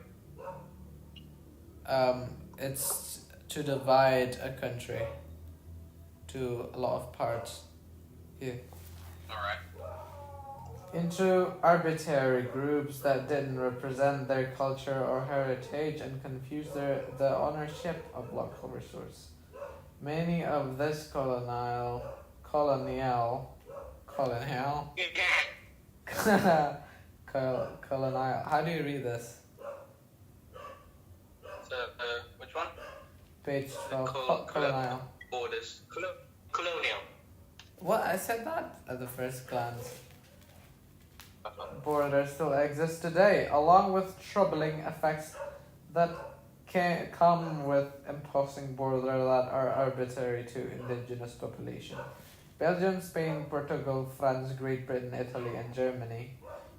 It's to divide a country to a lot of parts. Yeah. Alright. Into arbitrary groups that didn't represent their culture or heritage and confused the ownership of local resources. Many of this colonial how do you read this? So, which one? Page 12. Colonial. Borders. Colonial. What? I said that at the first glance. Borders still exist today, along with troubling effects that can come with imposing borders that are arbitrary to indigenous population. Belgium, Spain, Portugal, France, Great Britain, Italy, and Germany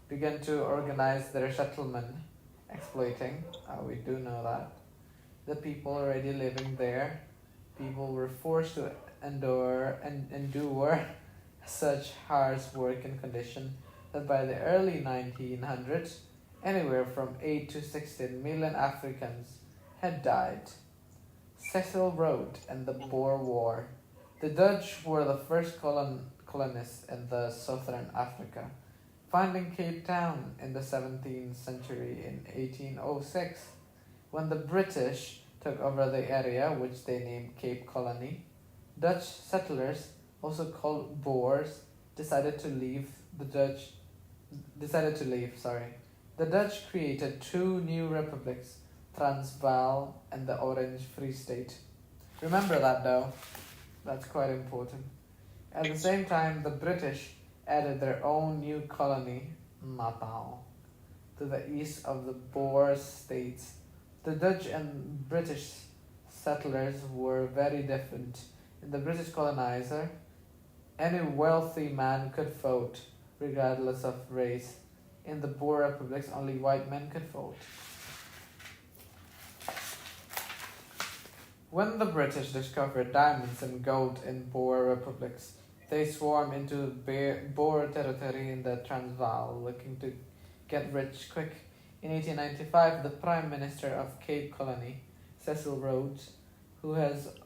began to organize their settlement, exploiting, we do know that, the people already living there. People were forced to endure such harsh working conditions that by the early 1900s, anywhere from 8 to 16 million Africans had died. Cecil Rhodes and the Boer War. The Dutch were the first colonists in the southern Africa, finding Cape Town in the 17th century in 1806. When the British took over the area, which they named Cape Colony, Dutch settlers, also called Boers, decided to leave. The Dutch created two new republics, Transvaal and the Orange Free State. Remember that though, that's quite important. At the same time, the British added their own new colony, Natal, to the east of the Boer states. The Dutch and British settlers were very different. In the British colonizer, any wealthy man could vote, regardless of race. In the Boer republics, only white men could vote. When the British discovered diamonds and gold in Boer republics, they swarmed into Boer territory in the Transvaal, looking to get rich quick. In 1895, the Prime Minister of Cape Colony, Cecil Rhodes, who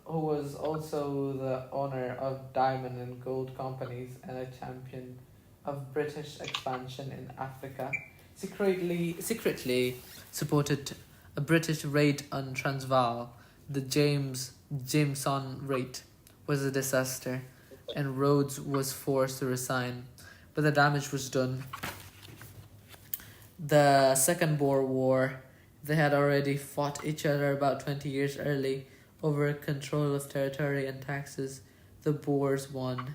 was also the owner of diamond and gold companies and a champion of British expansion in Africa, secretly supported a British raid on Transvaal. The Jameson raid was a disaster. and Rhodes was forced to resign, but the damage was done. The Second Boer War, they had already fought each other about 20 years early over control of territory and taxes. The Boers won,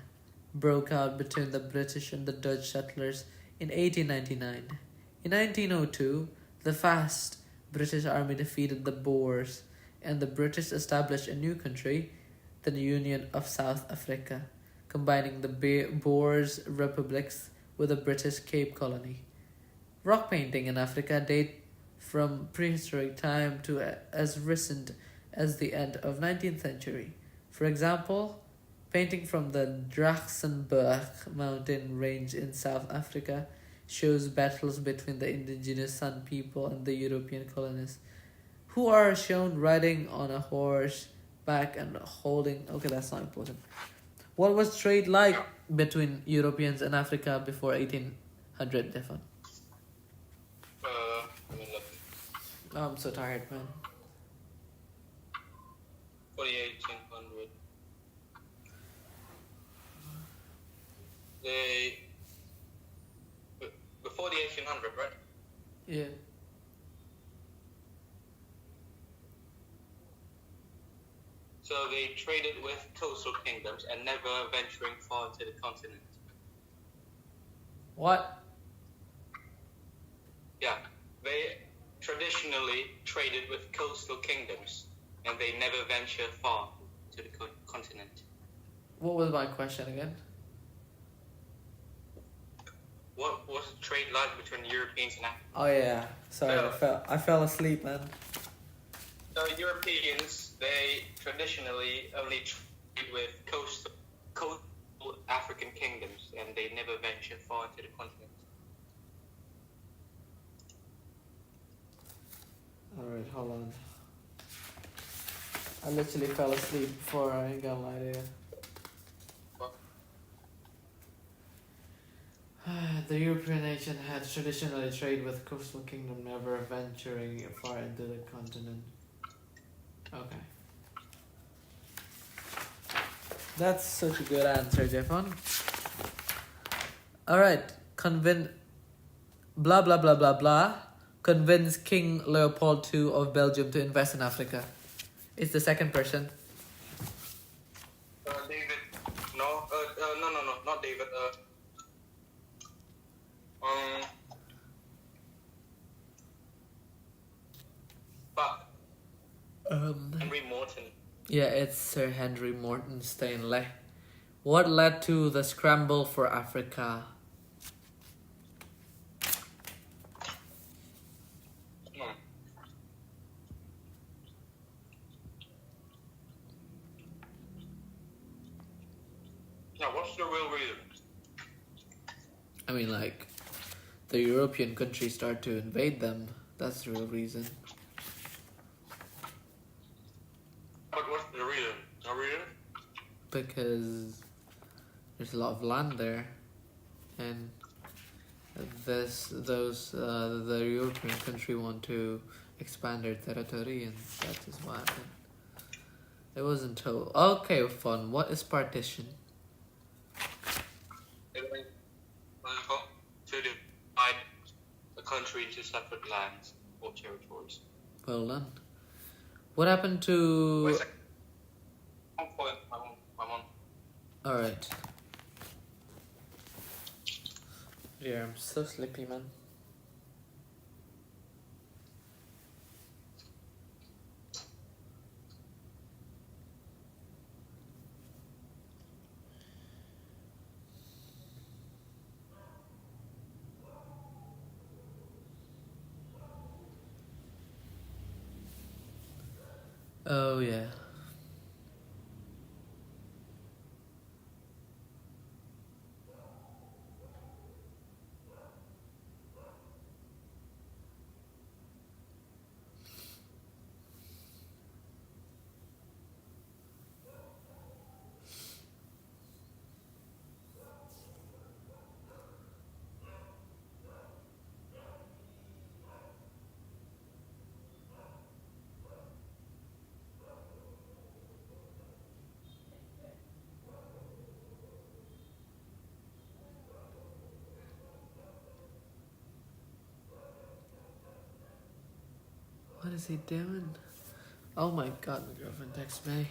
broke out between the British and the Dutch settlers in 1899. In 1902, the vast British army defeated the Boers, and the British established a new country, the Union of South Africa, combining the Boers republics with the British Cape Colony. Rock painting in Africa date from prehistoric time to as recent as the end of 19th century. For example, painting from the Drakensberg mountain range in South Africa shows battles between the indigenous San people and the European colonists, who are shown riding on a horse back and holding. Okay, that's not important. What was trade like between Europeans and Africa before 1800, Defon? Let me look. Oh, I'm so tired, man. 1800. They before the 1800, right? Yeah. So they traded with coastal kingdoms and never venturing far into the continent. What? Yeah, they traditionally traded with coastal kingdoms and they never venture far to the continent. What was my question again? What was the trade like between Europeans and Africans? Oh yeah, sorry, I fell asleep, man. So Europeans, they traditionally only trade with coastal African kingdoms, and they never venture far into the continent. Alright, hold on. I literally fell asleep before, I ain't gonna lie to you. The European nation had traditionally traded with coastal kingdom, never venturing far into the continent. Okay. That's such a good answer, Jeffon. Alright, blah blah blah blah blah. Convince King Leopold II of Belgium to invest in Africa. It's the second person. David. No, no, not David. But Henry Morton. Yeah, it's Sir Henry Morton Stanley. What led to the scramble for Africa? Now, what's the real reason? I mean, like, the European countries start to invade them. That's the real reason. But what's the reason? No reason? Because there's a lot of land there, and the European country want to expand their territory, and that is what happened. It wasn't told. Okay, fun. What is partition? To divide a country into separate lands or territories. Well done. What happened to... Wait a second. I'm on. Alright. Yeah, I'm so sleepy, man. Oh, yeah. What is he doing? Oh my god, my girlfriend texts me.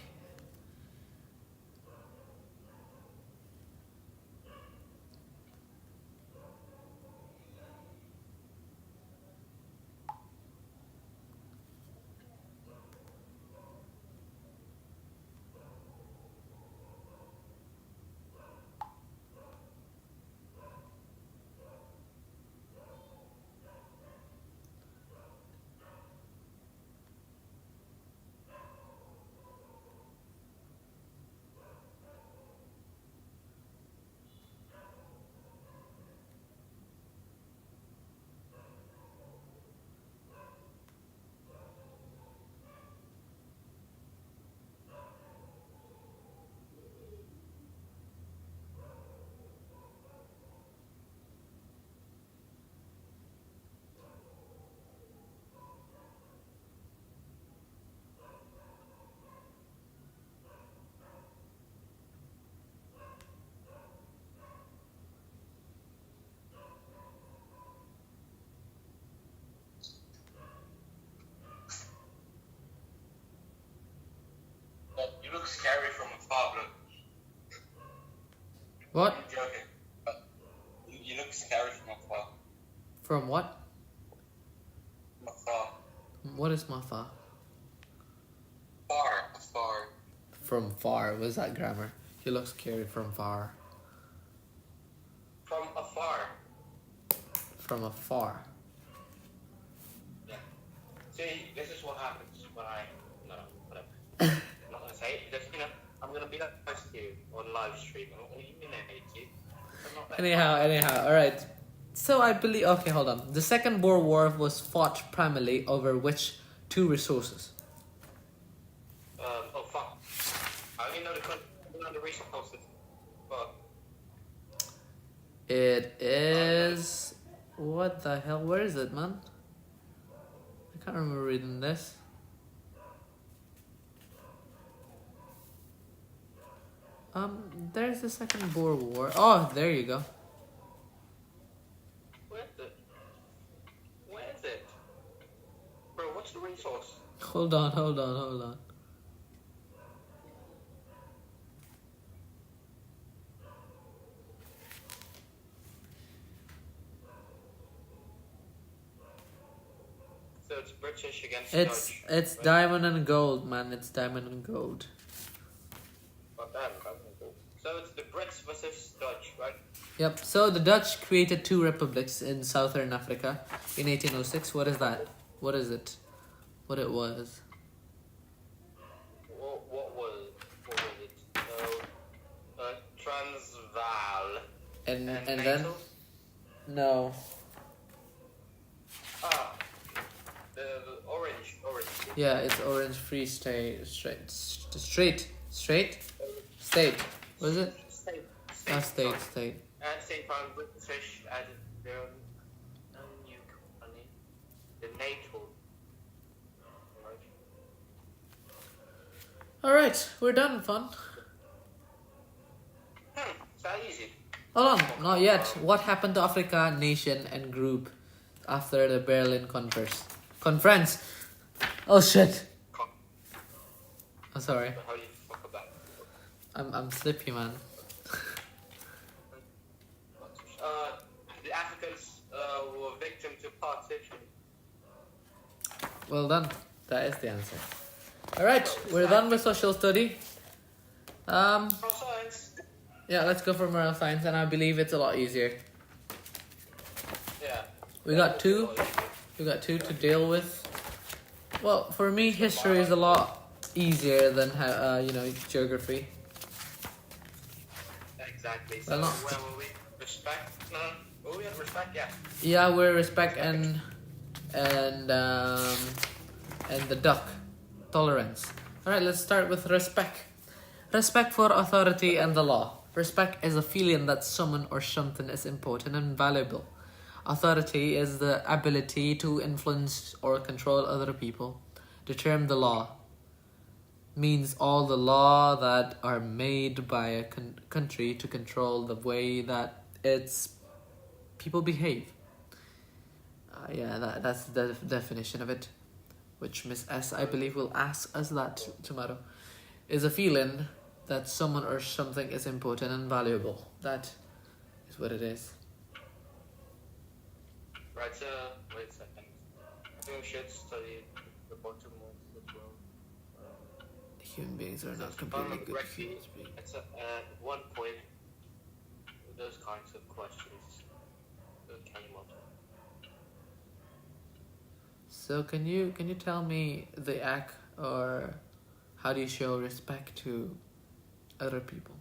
You look scary from afar, bro. What? I'm joking. But you look scary from afar. From what? From afar. What is Mafa? Afar. From far. What is that grammar? He looks scary from far. From afar. From afar. Yeah. See, this is what happens when I... No, whatever. I'm not going to say it because, I'm going to be nice to you on live stream. I'm not going to humiliate you. I'm not that Anyhow, alright. So I believe... Okay, hold on. The Second Boer War was fought primarily over which two resources? Oh, fuck. I only know the country, I don't know the resources. Fuck. It is... What the hell? Where is it, man? I can't remember reading this. There's the Second Boer War. Oh, there you go. Where is it? Where is it? Bro, what's the resource? Hold on. So it's British against Dutch. It's right? diamond and gold, man. It's diamond and gold. Oh, damn, cool. So it's the Brits versus Dutch, right? Yep. So the Dutch created two republics in southern Africa in 1806. What is that? What is it? What it was? What was it? Transvaal. And then Natal? no. Ah, the orange. Yeah, it's Orange Free State. State. Was it? State. State. At the same time, British added their own new colony, the NATO. All right, we're done, fun. It's that easy. Hold on, not yet. What happened to Africa nation and group after the Berlin Conference? Oh shit. I'm sorry. How do you fuck about it? I'm slippy, man. The Africans were victim to partition. Well done. That is the answer. All right, we're done with social study. For science. Yeah, let's go for moral science, and I believe it's a lot easier. Yeah. We got two to deal with. Well, for me, history is a lot easier than geography. Exactly. So Well, not- where were we? Respect? No. Were we at respect? Yeah. Yeah, we're respect and the duck tolerance. All right, let's start with respect. Respect for authority and the law. Respect is a feeling that someone or something is important and valuable. Authority is the ability to influence or control other people. The term the law means all the law that are made by a country to control the way that its people behave. That's the definition of it. which Miss S, I believe, will ask us that tomorrow, is a feeling that someone or something is important and valuable. That is what it is. Right, wait a second. I think we should study the bottom ones as well. Human beings are not If I completely remember good correctly, human beings. at one point, those kinds of questions came up. So can you tell me the act, or how do you show respect to other people?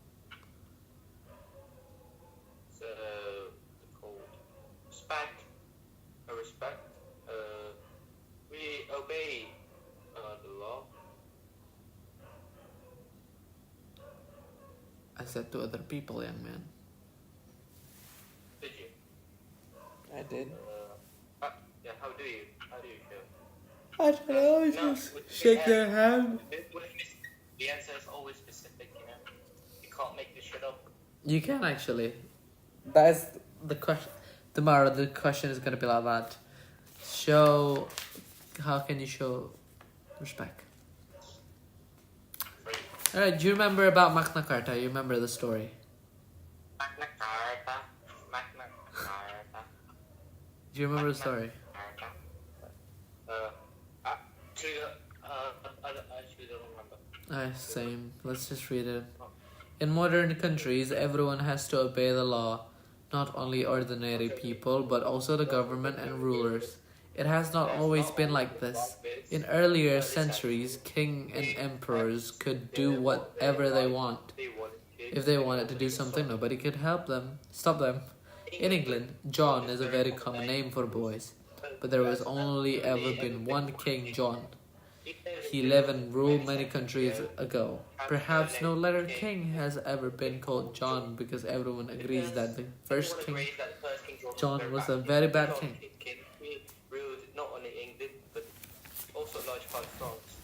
So, called respect. We obey the law. I said to other people, young man. Did you? I did. Yeah. How do you show? I don't know. No, Just shake their hand. The answer is always specific. You know, you can't make this shit up. You can actually. That is the question. Tomorrow the question is gonna be like that. How can you show respect? Alright, do you remember about Magna Carta? You remember the story? Magna Carta. Do you remember the story? I actually don't remember. Same. Let's just read it. In modern countries, everyone has to obey the law, not only ordinary people, but also the government and rulers. It has not always been like this. In earlier centuries, kings and emperors could do whatever they want. If they wanted to do something, nobody could stop them. In England, John is a very common name for boys, but there was only ever been one King John. He lived and ruled many countries ago. Perhaps no later king has ever been called John, because everyone agrees that the first King John was a very bad king. He ruled not only England, but also a large part of France.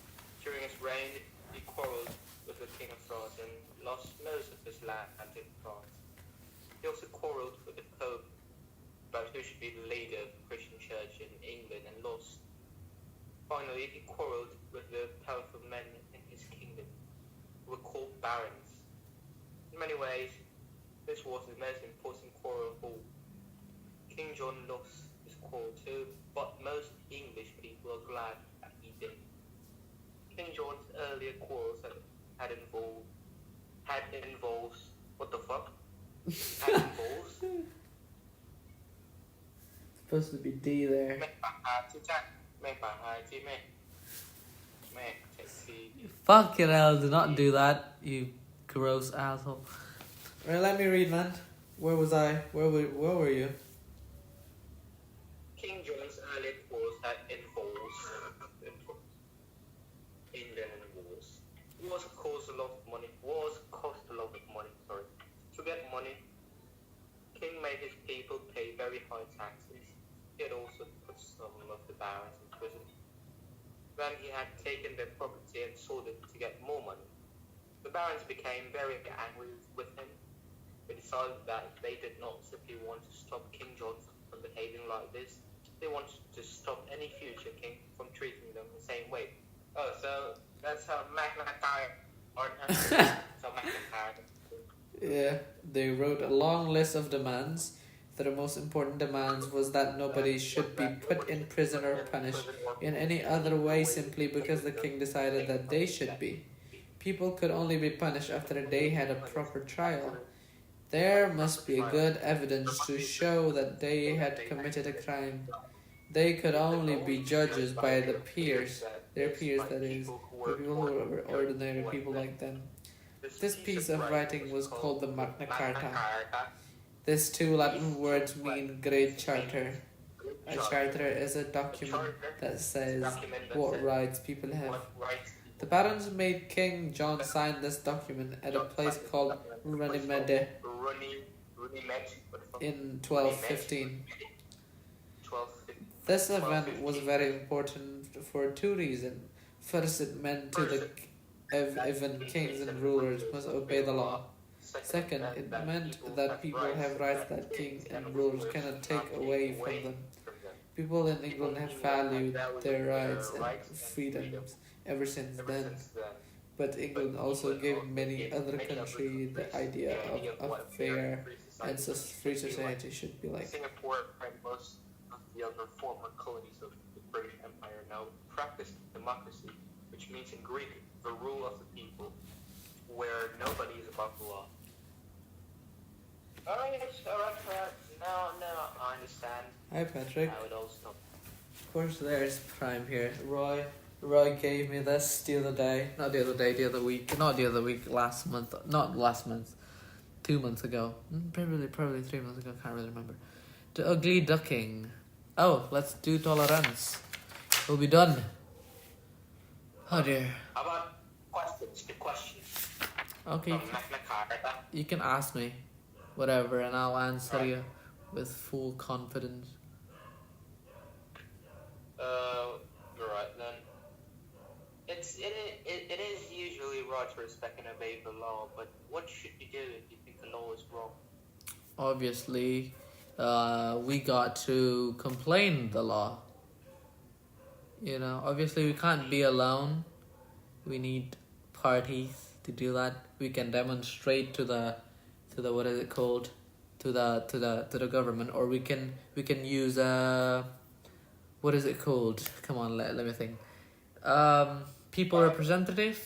During his reign, he quarrelled with the King of France and lost most of his land in France. He also quarrelled with the Pope about who should be the leader of the Christian Church in England and lost. Finally, he quarrelled with the powerful men in his kingdom, who were called barons. In many ways, this was the most important quarrel of all. King John lost his quarrel too, but most English people are glad that he did. King John's earlier quarrels had involved what the fuck? Had involved Supposed to be D there. Fucking hell, do not do that, you gross asshole. Right, let me read, man. Where was I? Where were you? King John's earlier quarrels had involved England and wars. Wars cost a lot of money. To get money, King made his people pay very high taxes. He had also put some of the barons in prison. Then he had taken their property and sold it to get more money. The barons became very angry with him. They decided that they did not simply want to stop King John from behaving like this. They wanted to stop any future king from treating them the same way. Oh, so that's how Magna Carta. Yeah, they wrote a long list of demands. The most important demands was that nobody should be put in prison or punished in any other way simply because the king decided that they should be. People could only be punished after they had a proper trial. There must be good evidence to show that they had committed a crime. They could only be judged by their peers, that is, the people who were ordinary people like them. This piece of writing was called the Magna Carta. These two Latin words mean Great Charter. A charter is a document that says what rights people have. The barons made King John sign this document at a place called Runnymede in 1215. This event was very important for two reasons. First, it meant to the even kings and rulers must obey the law. Second, it meant that people have rights that kings and rulers cannot take away from them. People in England have valued their rights and rights and freedoms ever since ever then. since then. But England also gave many other countries the idea of a fair and free society should be like. Singapore and most of the other former colonies of the British Empire now practice democracy, which means in Greek, the rule of the people, where nobody is above the law. Alright, now I understand Hi Patrick. how it all started. Of course there's Prime here. Roy gave me this the other day. Not the other day, the other week. Not the other week, last month. Not last month. 2 months ago. Probably 3 months ago, can't really remember. The Ugly Ducking. Oh, let's do tolerance. We'll be done. Oh dear. How about questions? The questions. Okay, From Magna Carta. you can ask me whatever and I'll answer you with full confidence. Right then. It is usually right to respect and obey the law, but what should you do if you think the law is wrong? Obviously, we got to complain the law. You know, obviously we can't be alone. We need parties to do that. We can demonstrate to the what is it called? To the government, or we can use what is it called? Come on, let me think. People representative.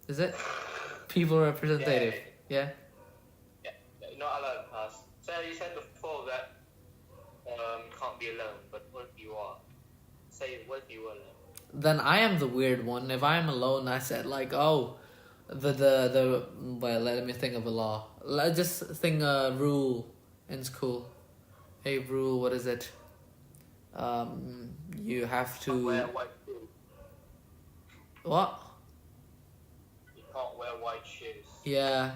Is it? People representative. Yeah. Yeah, you're not allowed to pass. So you said before that you can't be alone, but what if you are? Say, what if you were alone? Then I am the weird one. If I am alone, I said like, oh, the well, let me think of a law. Let's just think a rule in school. A rule, what is it? You have to. Wear white shoes. What? You can't wear white shoes. Yeah.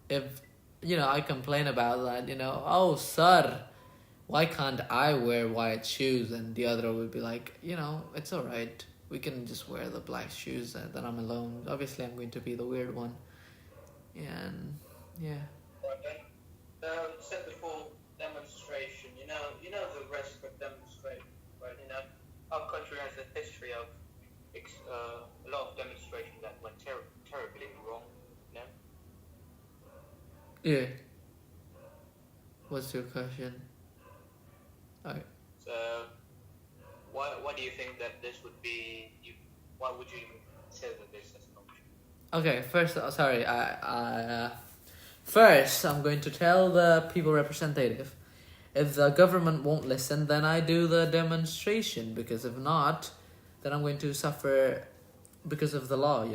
If I complain about that, oh sir, why can't I wear white shoes? And the other would be like, it's alright. We can just wear the black shoes and then I'm alone. Obviously I'm going to be the weird one. And yeah. Right then. You said before demonstration. You know the risk of demonstration, right? Our country has a history of a lot of demonstrations that went terribly wrong. Yeah. What's your question? Alright. So, why do you think that this would be? Why would you even consider this as an option? Okay, first, first I'm going to tell the people representative. If the government won't listen, then I do the demonstration. Because if not, then I'm going to suffer because of the law.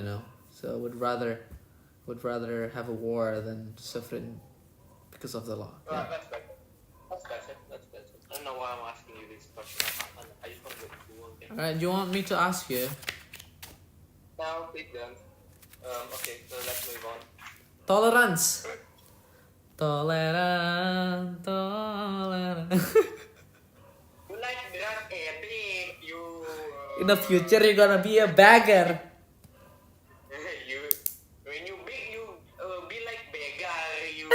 So I would rather have a war than suffering because of the law. Right, Yeah. that's better. That's better. I don't know why I'm asking you this question. I just want to go through one thing. Alright, you want me to ask you? Now, big then. Okay, so let's move on. Tolerance. Tolerant. You like that and you. In the future, you're gonna be a beggar. When you big, you be like beggar. You.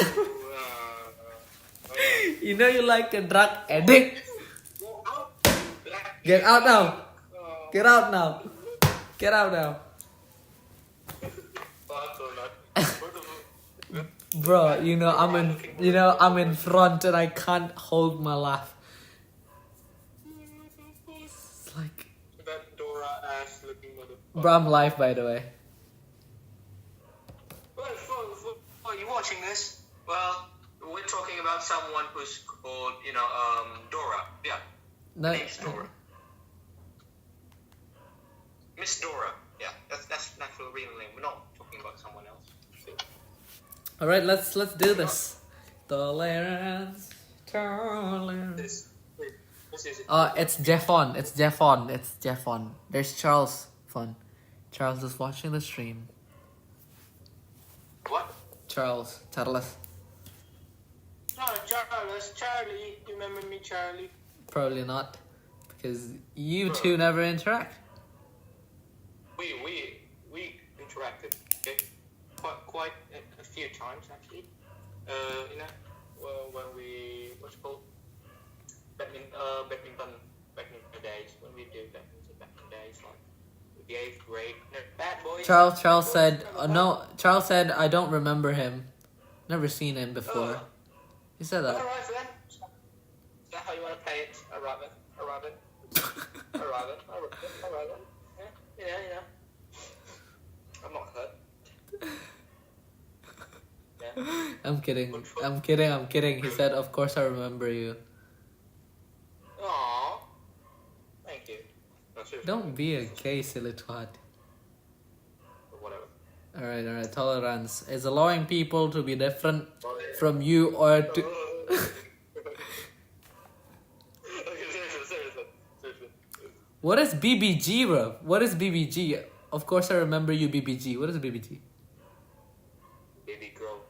You like a drug addict. Go out. Get out now. Get out now. Get out now. Bro, I'm in front and I can't hold my laugh. It's like, That Dora ass looking motherfucker. bro, I'm live by the way. Well, for you watching this, well, we're talking about someone who's called, Dora. Yeah, No, name's Dora. Miss Dora. Yeah, that's natural real name. We're not talking about someone else. all right, let's do this. Tolerance. This is It's Jeffon. There's Charles Fun. Charles is watching the stream. what? Charles. No, Charlie. You remember me, Charlie? Probably not, because you two never interact. We interacted, okay? Quite a few times actually. When we what's it called? badminton back in the days when we do badminton back in the days, like the 8th grade. No, bad boys. Charles said, no, Charles said, I don't remember him. Never seen him before. He said that. Alright then. Is that how you want to play it? Alright then. Alright then. Alright then. Alright then. Yeah, you know. I'm not hurt. Yeah. I'm kidding. He said, of course I remember you. Aww. Thank you. No, seriously. Don't be a gay silly twat. Or whatever. Alright. Tolerance is allowing people to be different from you or to... Seriously. What is BBG, bro? What is BBG? Of course I remember you, BBG. What is BBG? Baby girl.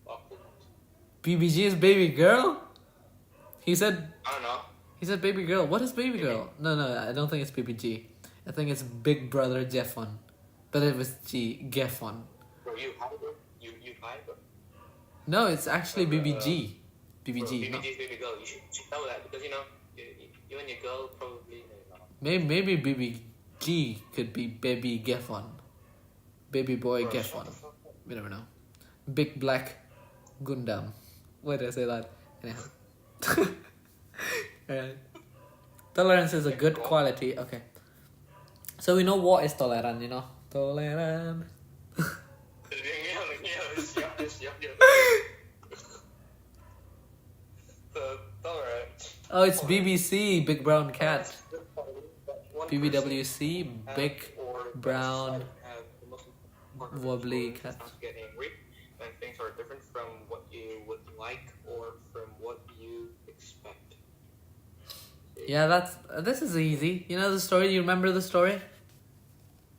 Awkward. BBG is baby girl? He said I don't know. baby girl. What is baby girl? No, I don't think it's BBG. I think it's Big Brother Jeffon. But it was Geffon. Bro, you high, bro? You high, bro? No, it's actually BBG. Bro, BBG. No. BBG is baby girl. You should know that because you know you and your girl probably. Maybe BBG could be Baby Geffon. Baby boy Bro, Geffon. We never know. Big Black Gundam. Why did I say that? Anyhow. Alright. Tolerance is a good quality. Okay. So we know what is tolerant, you know? Tolerant. Oh, it's BBC, Big Brown Cat. BBWC, Big Brown Wobbly Cat. Get angry when things are different from what you would like or from what you expect. Yeah, this is easy. You know the story? You remember the story?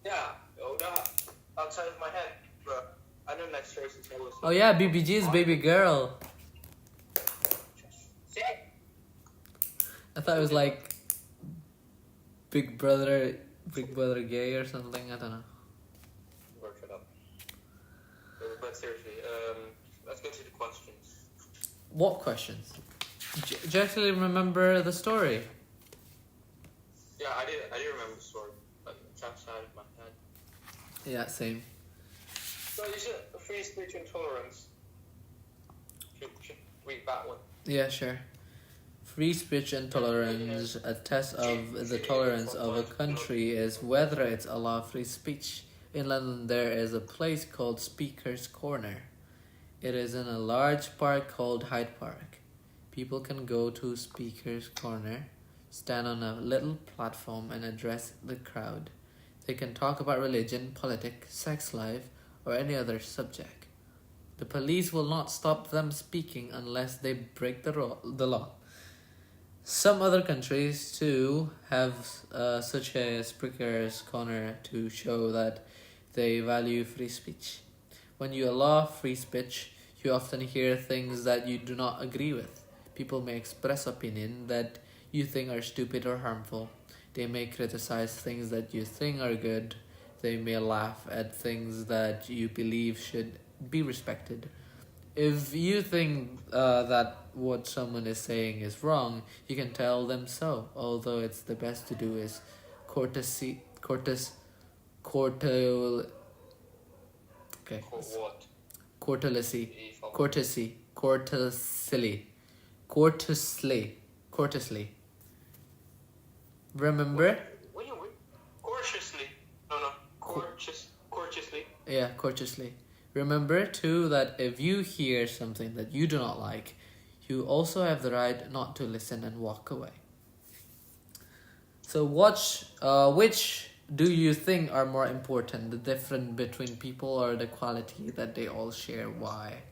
Yeah. Oh, no. Outside of my head, bro. I know that story since I was. Oh yeah, BBG is baby girl. See? I thought it was like Big Brother gay or something. I don't know. Work it up. But seriously, let's go to the questions. What questions? Do you actually remember the story? Yeah, I did remember the story, but it's outside of my head. Yeah, same. So you said free speech and tolerance. Should read that one. Yeah, sure. Free speech and tolerance. A test of the tolerance of a country is whether it's allowed free speech. In London, there is a place called Speaker's Corner. It is in a large park called Hyde Park. People can go to Speaker's Corner, stand on a little platform and address the crowd. They can talk about religion, politics, sex life, or any other subject. The police will not stop them speaking unless they break the law. Some other countries too have such a Speaker's Corner to show that they value free speech. When you allow free speech, you often hear things that you do not agree with. People may express opinion that you think are stupid or harmful. They may criticize things that you think are good. They may laugh at things that you believe should be respected. If you think that what someone is saying is wrong, you can tell them so, although it's the best to do is courtesy. Remember? Courteously. Courteously. Yeah, courteously. Remember too that if you hear something that you do not like, you also have the right not to listen and walk away. So which do you think are more important, the difference between people or the quality that they all share? Why?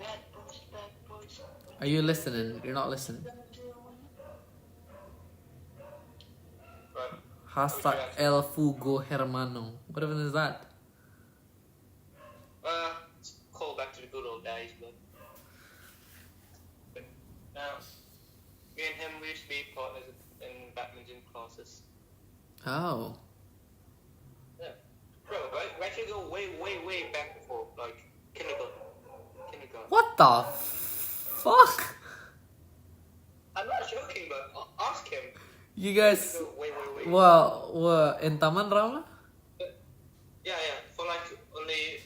Bad boys. Are you listening? You're not listening. Hashtag El Fugo Hermano. What even is that? It's call back to the good old days, but now me and him we used to be partners in badminton classes. Oh. Yeah, bro, we actually go way back before. like kindergarten. What the fuck? I'm not joking, but ask him. You guys, Wait. well, in Taman Rama? Yeah, for like only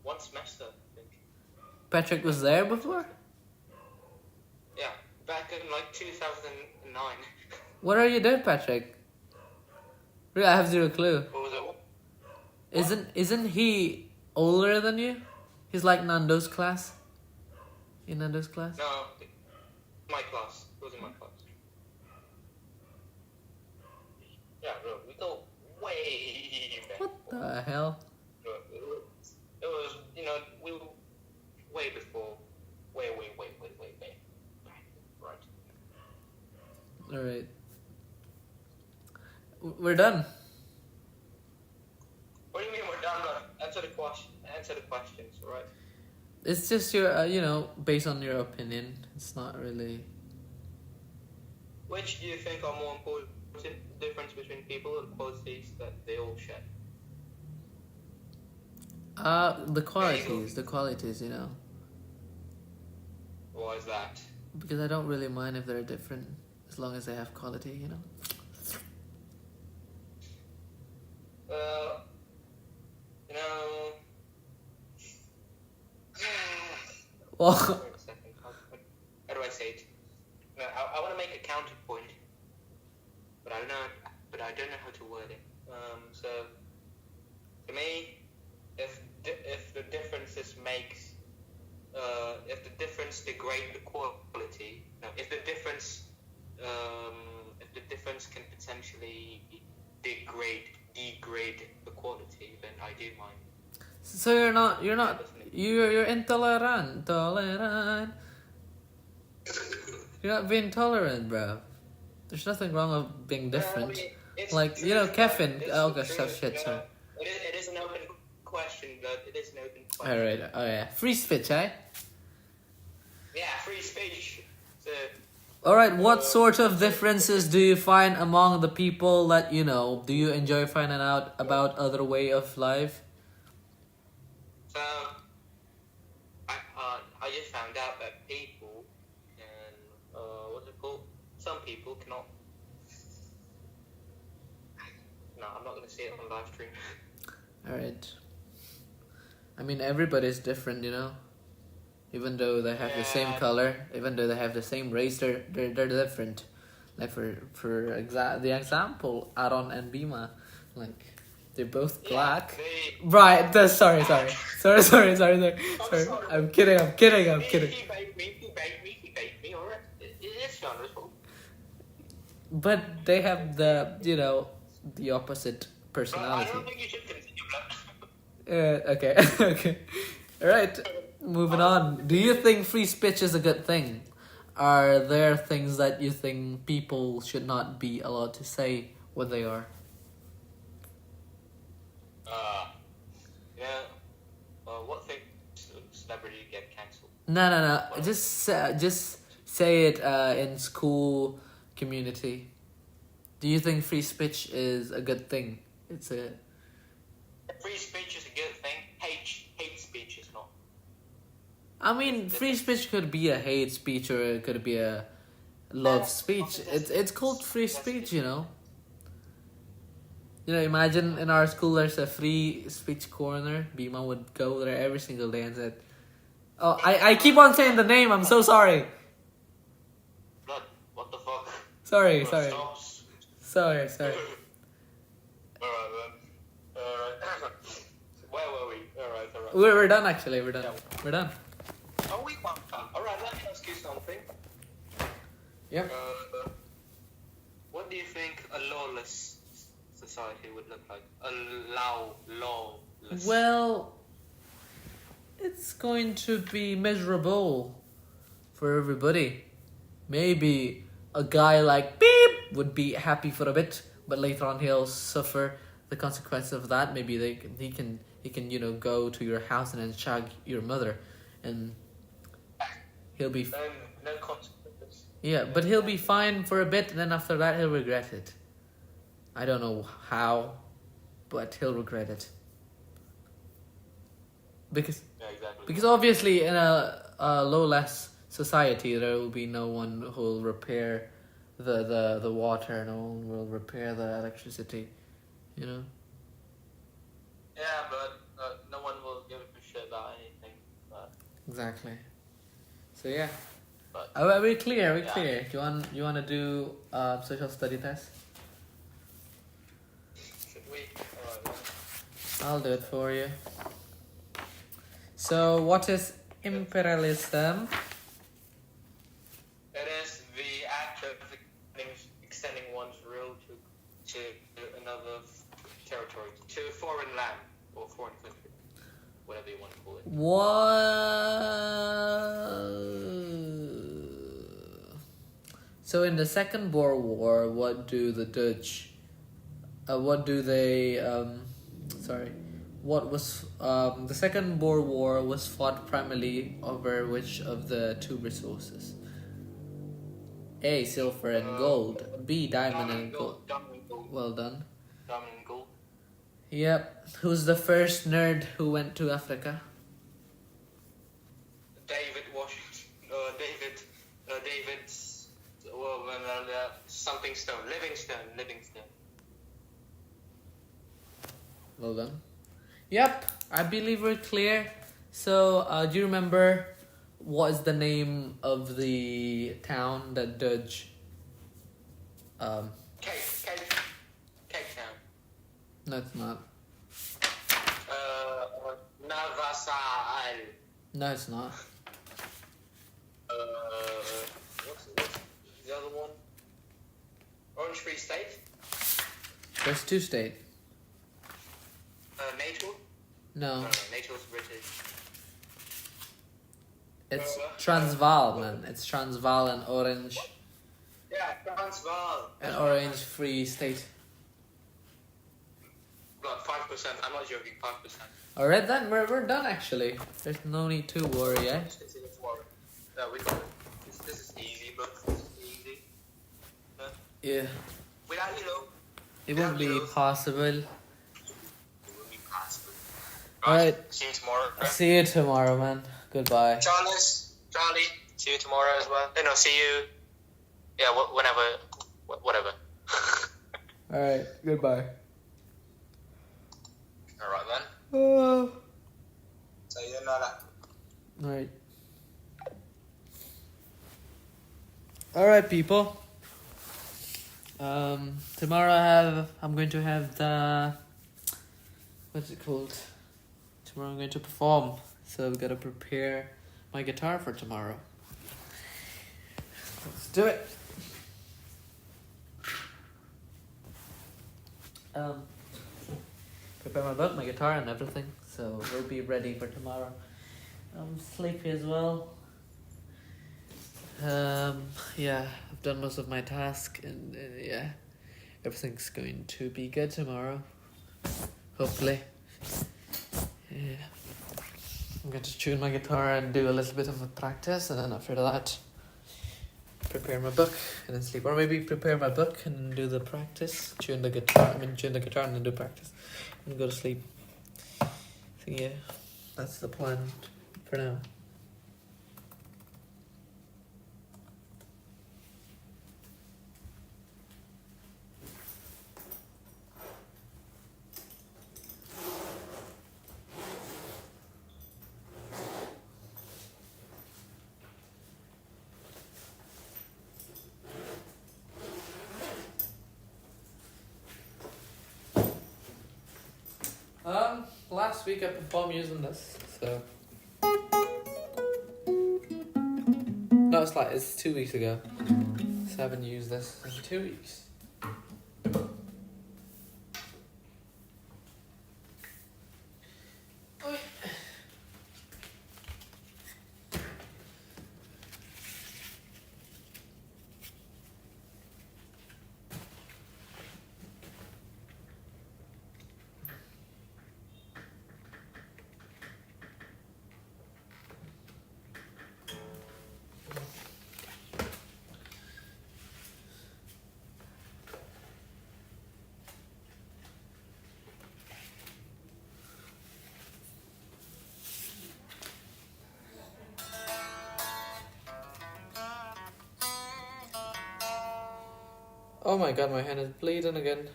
one semester, I think. Patrick was there before? Yeah, back in like 2009. What are you doing, Patrick? Really, I have zero clue. What was it? Isn't he older than you? He's like Nando's class. In Nando's class? No, my class. It was in my class. Yeah, bro, we go way back. What the hell? It was, we were way before, way back. Right. Alright. We're done. What do you mean we're done? Answer the questions, right? It's just your, based on your opinion. It's not really... Which do you think are more important? The difference between people and qualities that they all share? The qualities, Why is that? Because I don't really mind if they're different, as long as they have quality, Well, Wait a second. How do I say it? No, I want to make a counterpoint, but I don't know how to word it. So to me, if the differences makes if the difference degrade the quality, no, if the difference can potentially degrade the quality, then I do mind. so you're intolerant, You're not being tolerant, bro. There's nothing wrong with being different. Like, Kevin. Oh gosh, shit, sorry. It is an open question, but it is an open question. Alright, oh yeah. Free speech, eh? Yeah, free speech. So, Alright, what sort of differences do you find among the people that do you enjoy finding out about other way of life? so I just found out that people and what's it called? Some people cannot. No, I'm not gonna say it on live stream. Alright. I mean, everybody's different, Even though they have the same color, even though they have the same race, they're different. Like the example, Aaron and Bima, like they're both black. Right. Sorry. I'm kidding. He baked me, alright. It's honorable. But they have the opposite personality. I don't think you should continue, blood. Okay. All right. Moving on. Do you think free speech is a good thing? Are there things that you think people should not be allowed to say what they are? What thing celebrity get cancelled? No. Just say it in school community. Do you think free speech is a good thing? It's a... Free speech is a good thing. Hate speech is not. I mean, free speech could be a hate speech or it could be a love speech. It's called free speech, Imagine in our school there's a free speech corner. Bima would go there every single day and said, "Oh, I keep on saying the name. I'm so sorry. Blood, what the fuck? Sorry. Stop. Sorry. Alright then. Where were we? Alright. We're done actually. We're done. Oh, we won. Alright, let me ask you something. Yep. What do you think a lawless society would look like? Lawless. Well, it's going to be miserable for everybody. Maybe a guy like Beep would be happy for a bit, but later on he'll suffer the consequences of that. Maybe he can go to your house and then shag your mother, and he'll be no consequences. Yeah, but he'll be fine for a bit, and then after that he'll regret it. I don't know how, but he'll regret it. Because Yeah, exactly. because obviously in a lowless society there will be no one who will repair the water. No one will repair the electricity. You know. Yeah, but no one will give a shit about anything. But Exactly. So yeah. But Are we clear? Are we yeah. clear? You want to do social study test? Should we? Alright. I'll do it for you. So what is imperialism? It is the act of extending one's rule to another territory, to a foreign land or foreign country, whatever you want to call it. So in the Second Boer War, what do the Dutch? What do they? What was the Second Boer War was fought primarily over which of the two resources? A. Silver and gold. B. Diamond and gold. Diamond and gold. Well done. Diamond and gold. Yep. Who's the first nerd who went to Africa? David Washington. David. Well, something stone. Livingstone. Well done. Yep, I believe we're clear. So, do you remember what is the name of the town that Dutch? Cape Town. No, it's not. Navasal. No, it's not. What's the other one? Orange Free State. There's two states. NATO. No, NATO's British. it's Transvaal, man. It's Transvaal and Orange. Yeah, Transvaal. An Orange Free State. Got 5%. I'm not joking. 5%. Alright then, we're done actually. There's no need to worry, eh? It's in the floor. No, we got it. This is easy, but this is easy. No? Yeah. Without It won't be possible. it won't be possible. Alright. See you tomorrow. See you tomorrow, man. Goodbye. Charlie, see you tomorrow as well. No, see you. Yeah, whatever. Alright, goodbye. Alright then. Sayonara. Alright. Alright, people. Tomorrow I'm going to have the, what's it called? Tomorrow I'm going to perform, so I've got to prepare my guitar for tomorrow. Let's do it. Prepare my book, my guitar, and everything, so we'll be ready for tomorrow. I'm sleepy as well. Yeah, I've done most of my task, and yeah, everything's going to be good tomorrow. Hopefully. Yeah. I'm going to tune my guitar and do a little bit of a practice, and then after that, prepare my book and then sleep. Or maybe prepare my book and do the practice, tune the guitar and then do practice, and go to sleep. So yeah, that's the plan for now. Last week I performed using this, so no, it's 2 weeks ago. So I haven't used this in 2 weeks. Oh my god, my hand is bleeding again.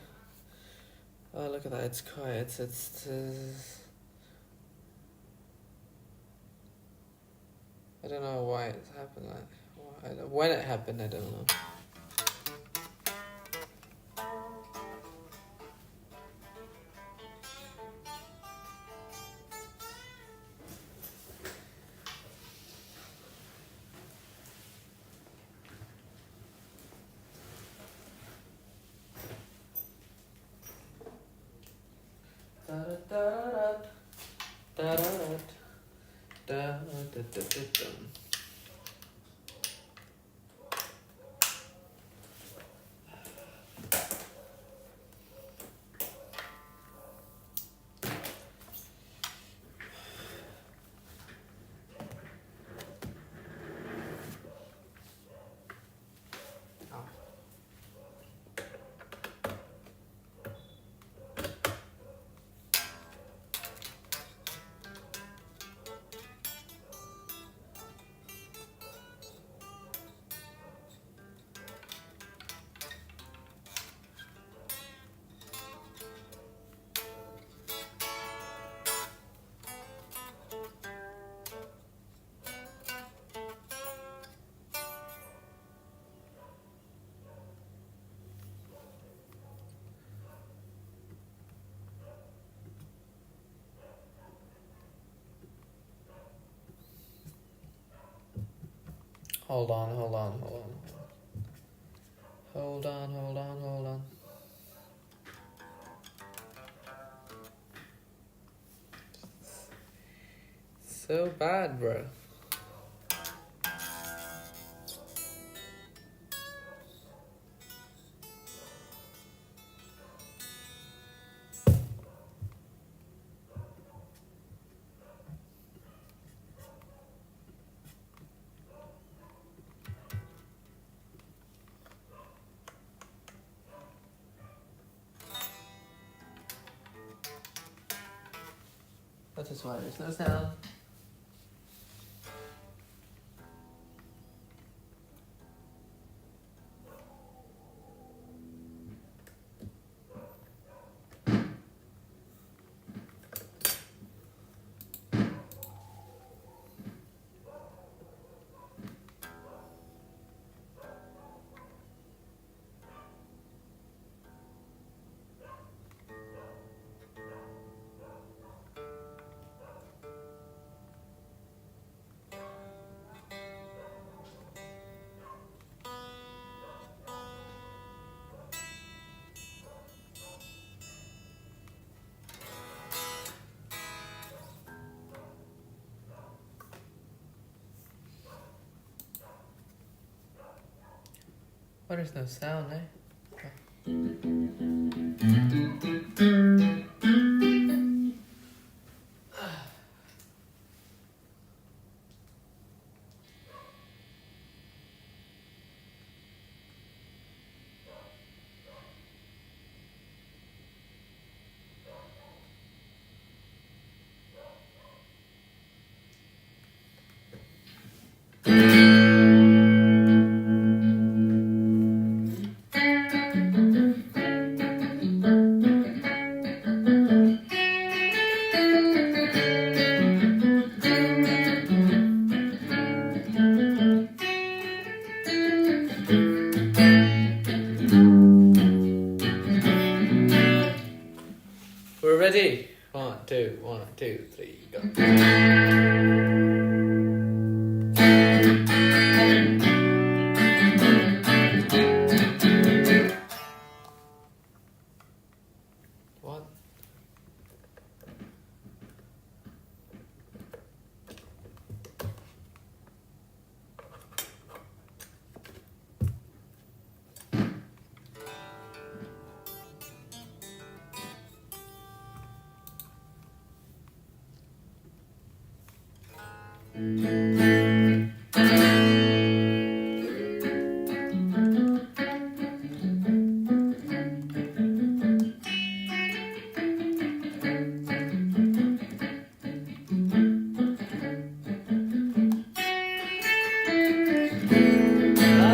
Oh, look at that, it's quiet. I don't know why it happened. When it happened, I don't know. Hold on. So bad, bro. That is why there's no sound. Well, there's no sound, eh? We're ready. 1, 2, 1, 2, 3, go. What? I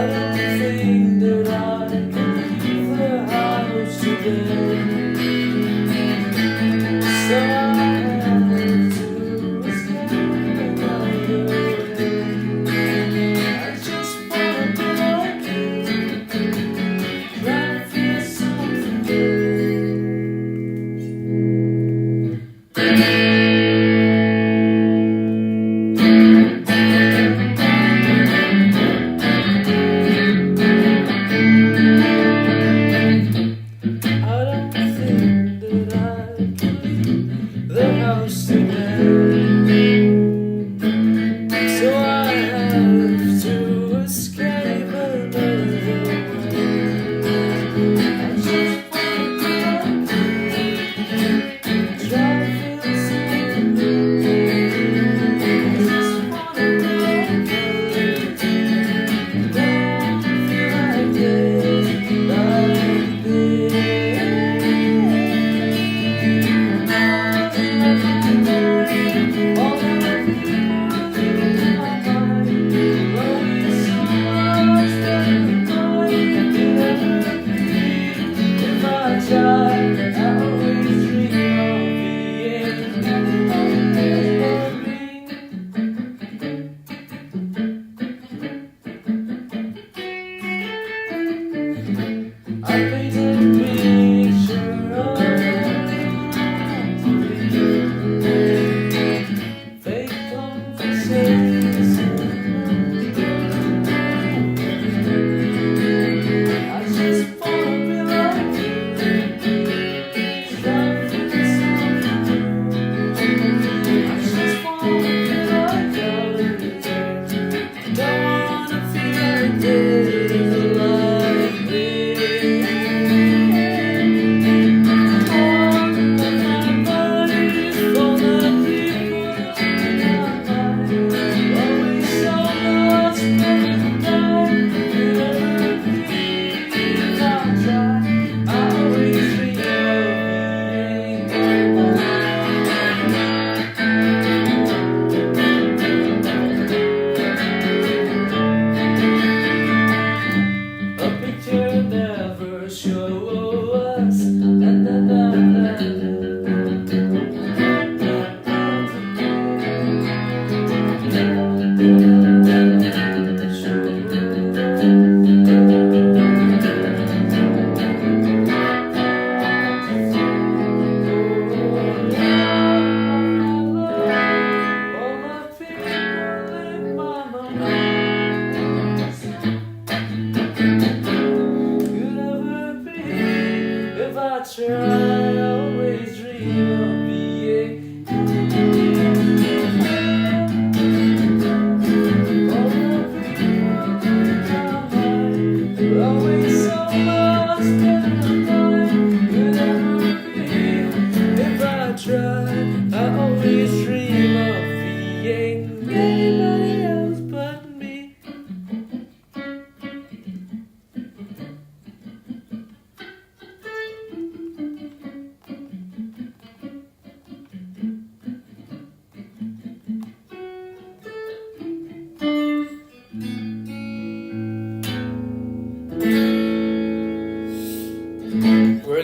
don't think that I can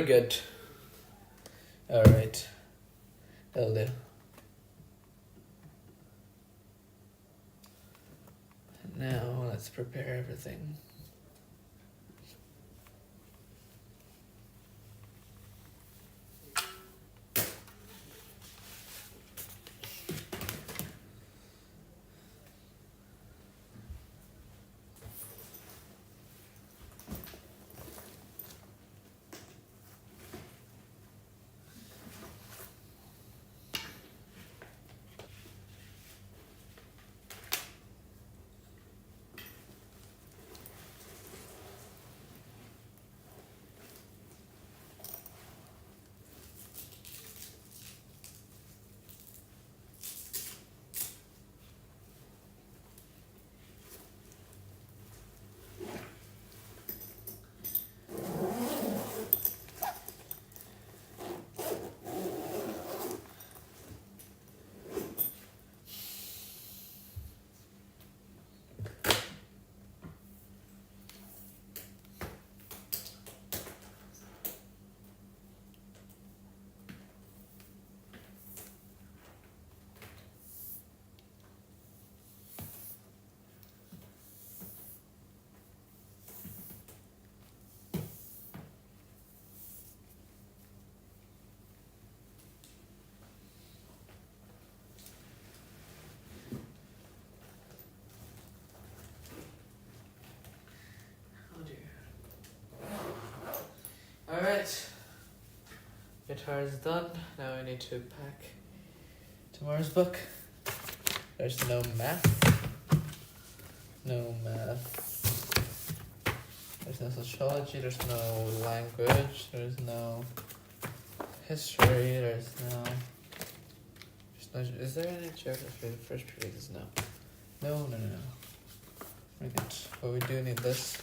We're good. Alright. That'll do. Now let's prepare everything. guitar is done. Now I need to pack tomorrow's book. There's no math. No math. There's no sociology. There's no language. There's no history. There's no. Is there any geography? The first period is no. No. Brilliant. But we do need this.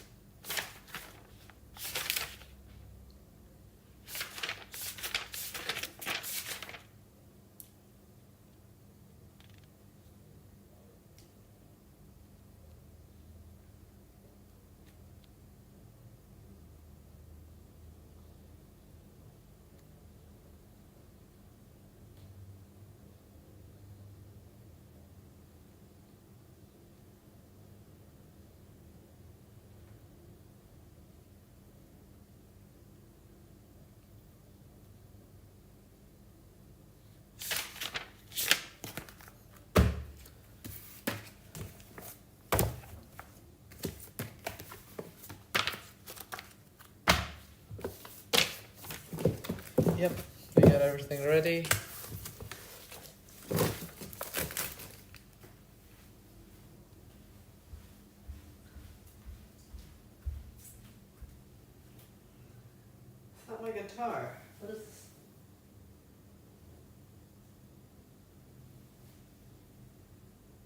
Yep, we got everything ready. It's not my guitar. What is this?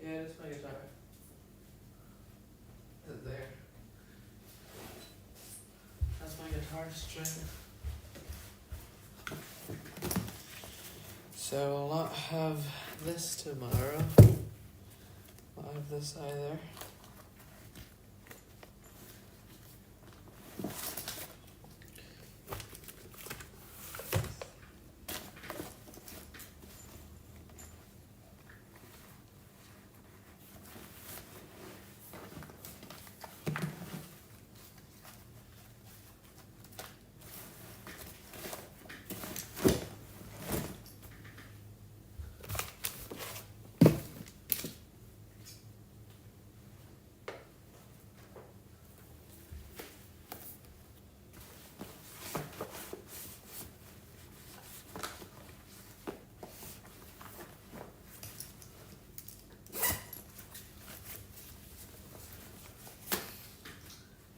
Yeah, it's my guitar. Is it there? That's my guitar string. So we'll not have this tomorrow. Not have this either.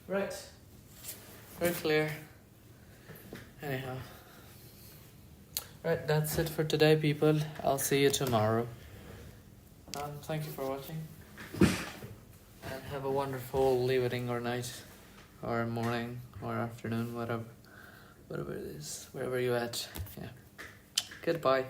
Right. Very clear. Anyhow. Right, that's it for today, people. I'll see you tomorrow. Thank you for watching. And have a wonderful evening or night or morning or afternoon, whatever it is, wherever you're at. Yeah. Goodbye.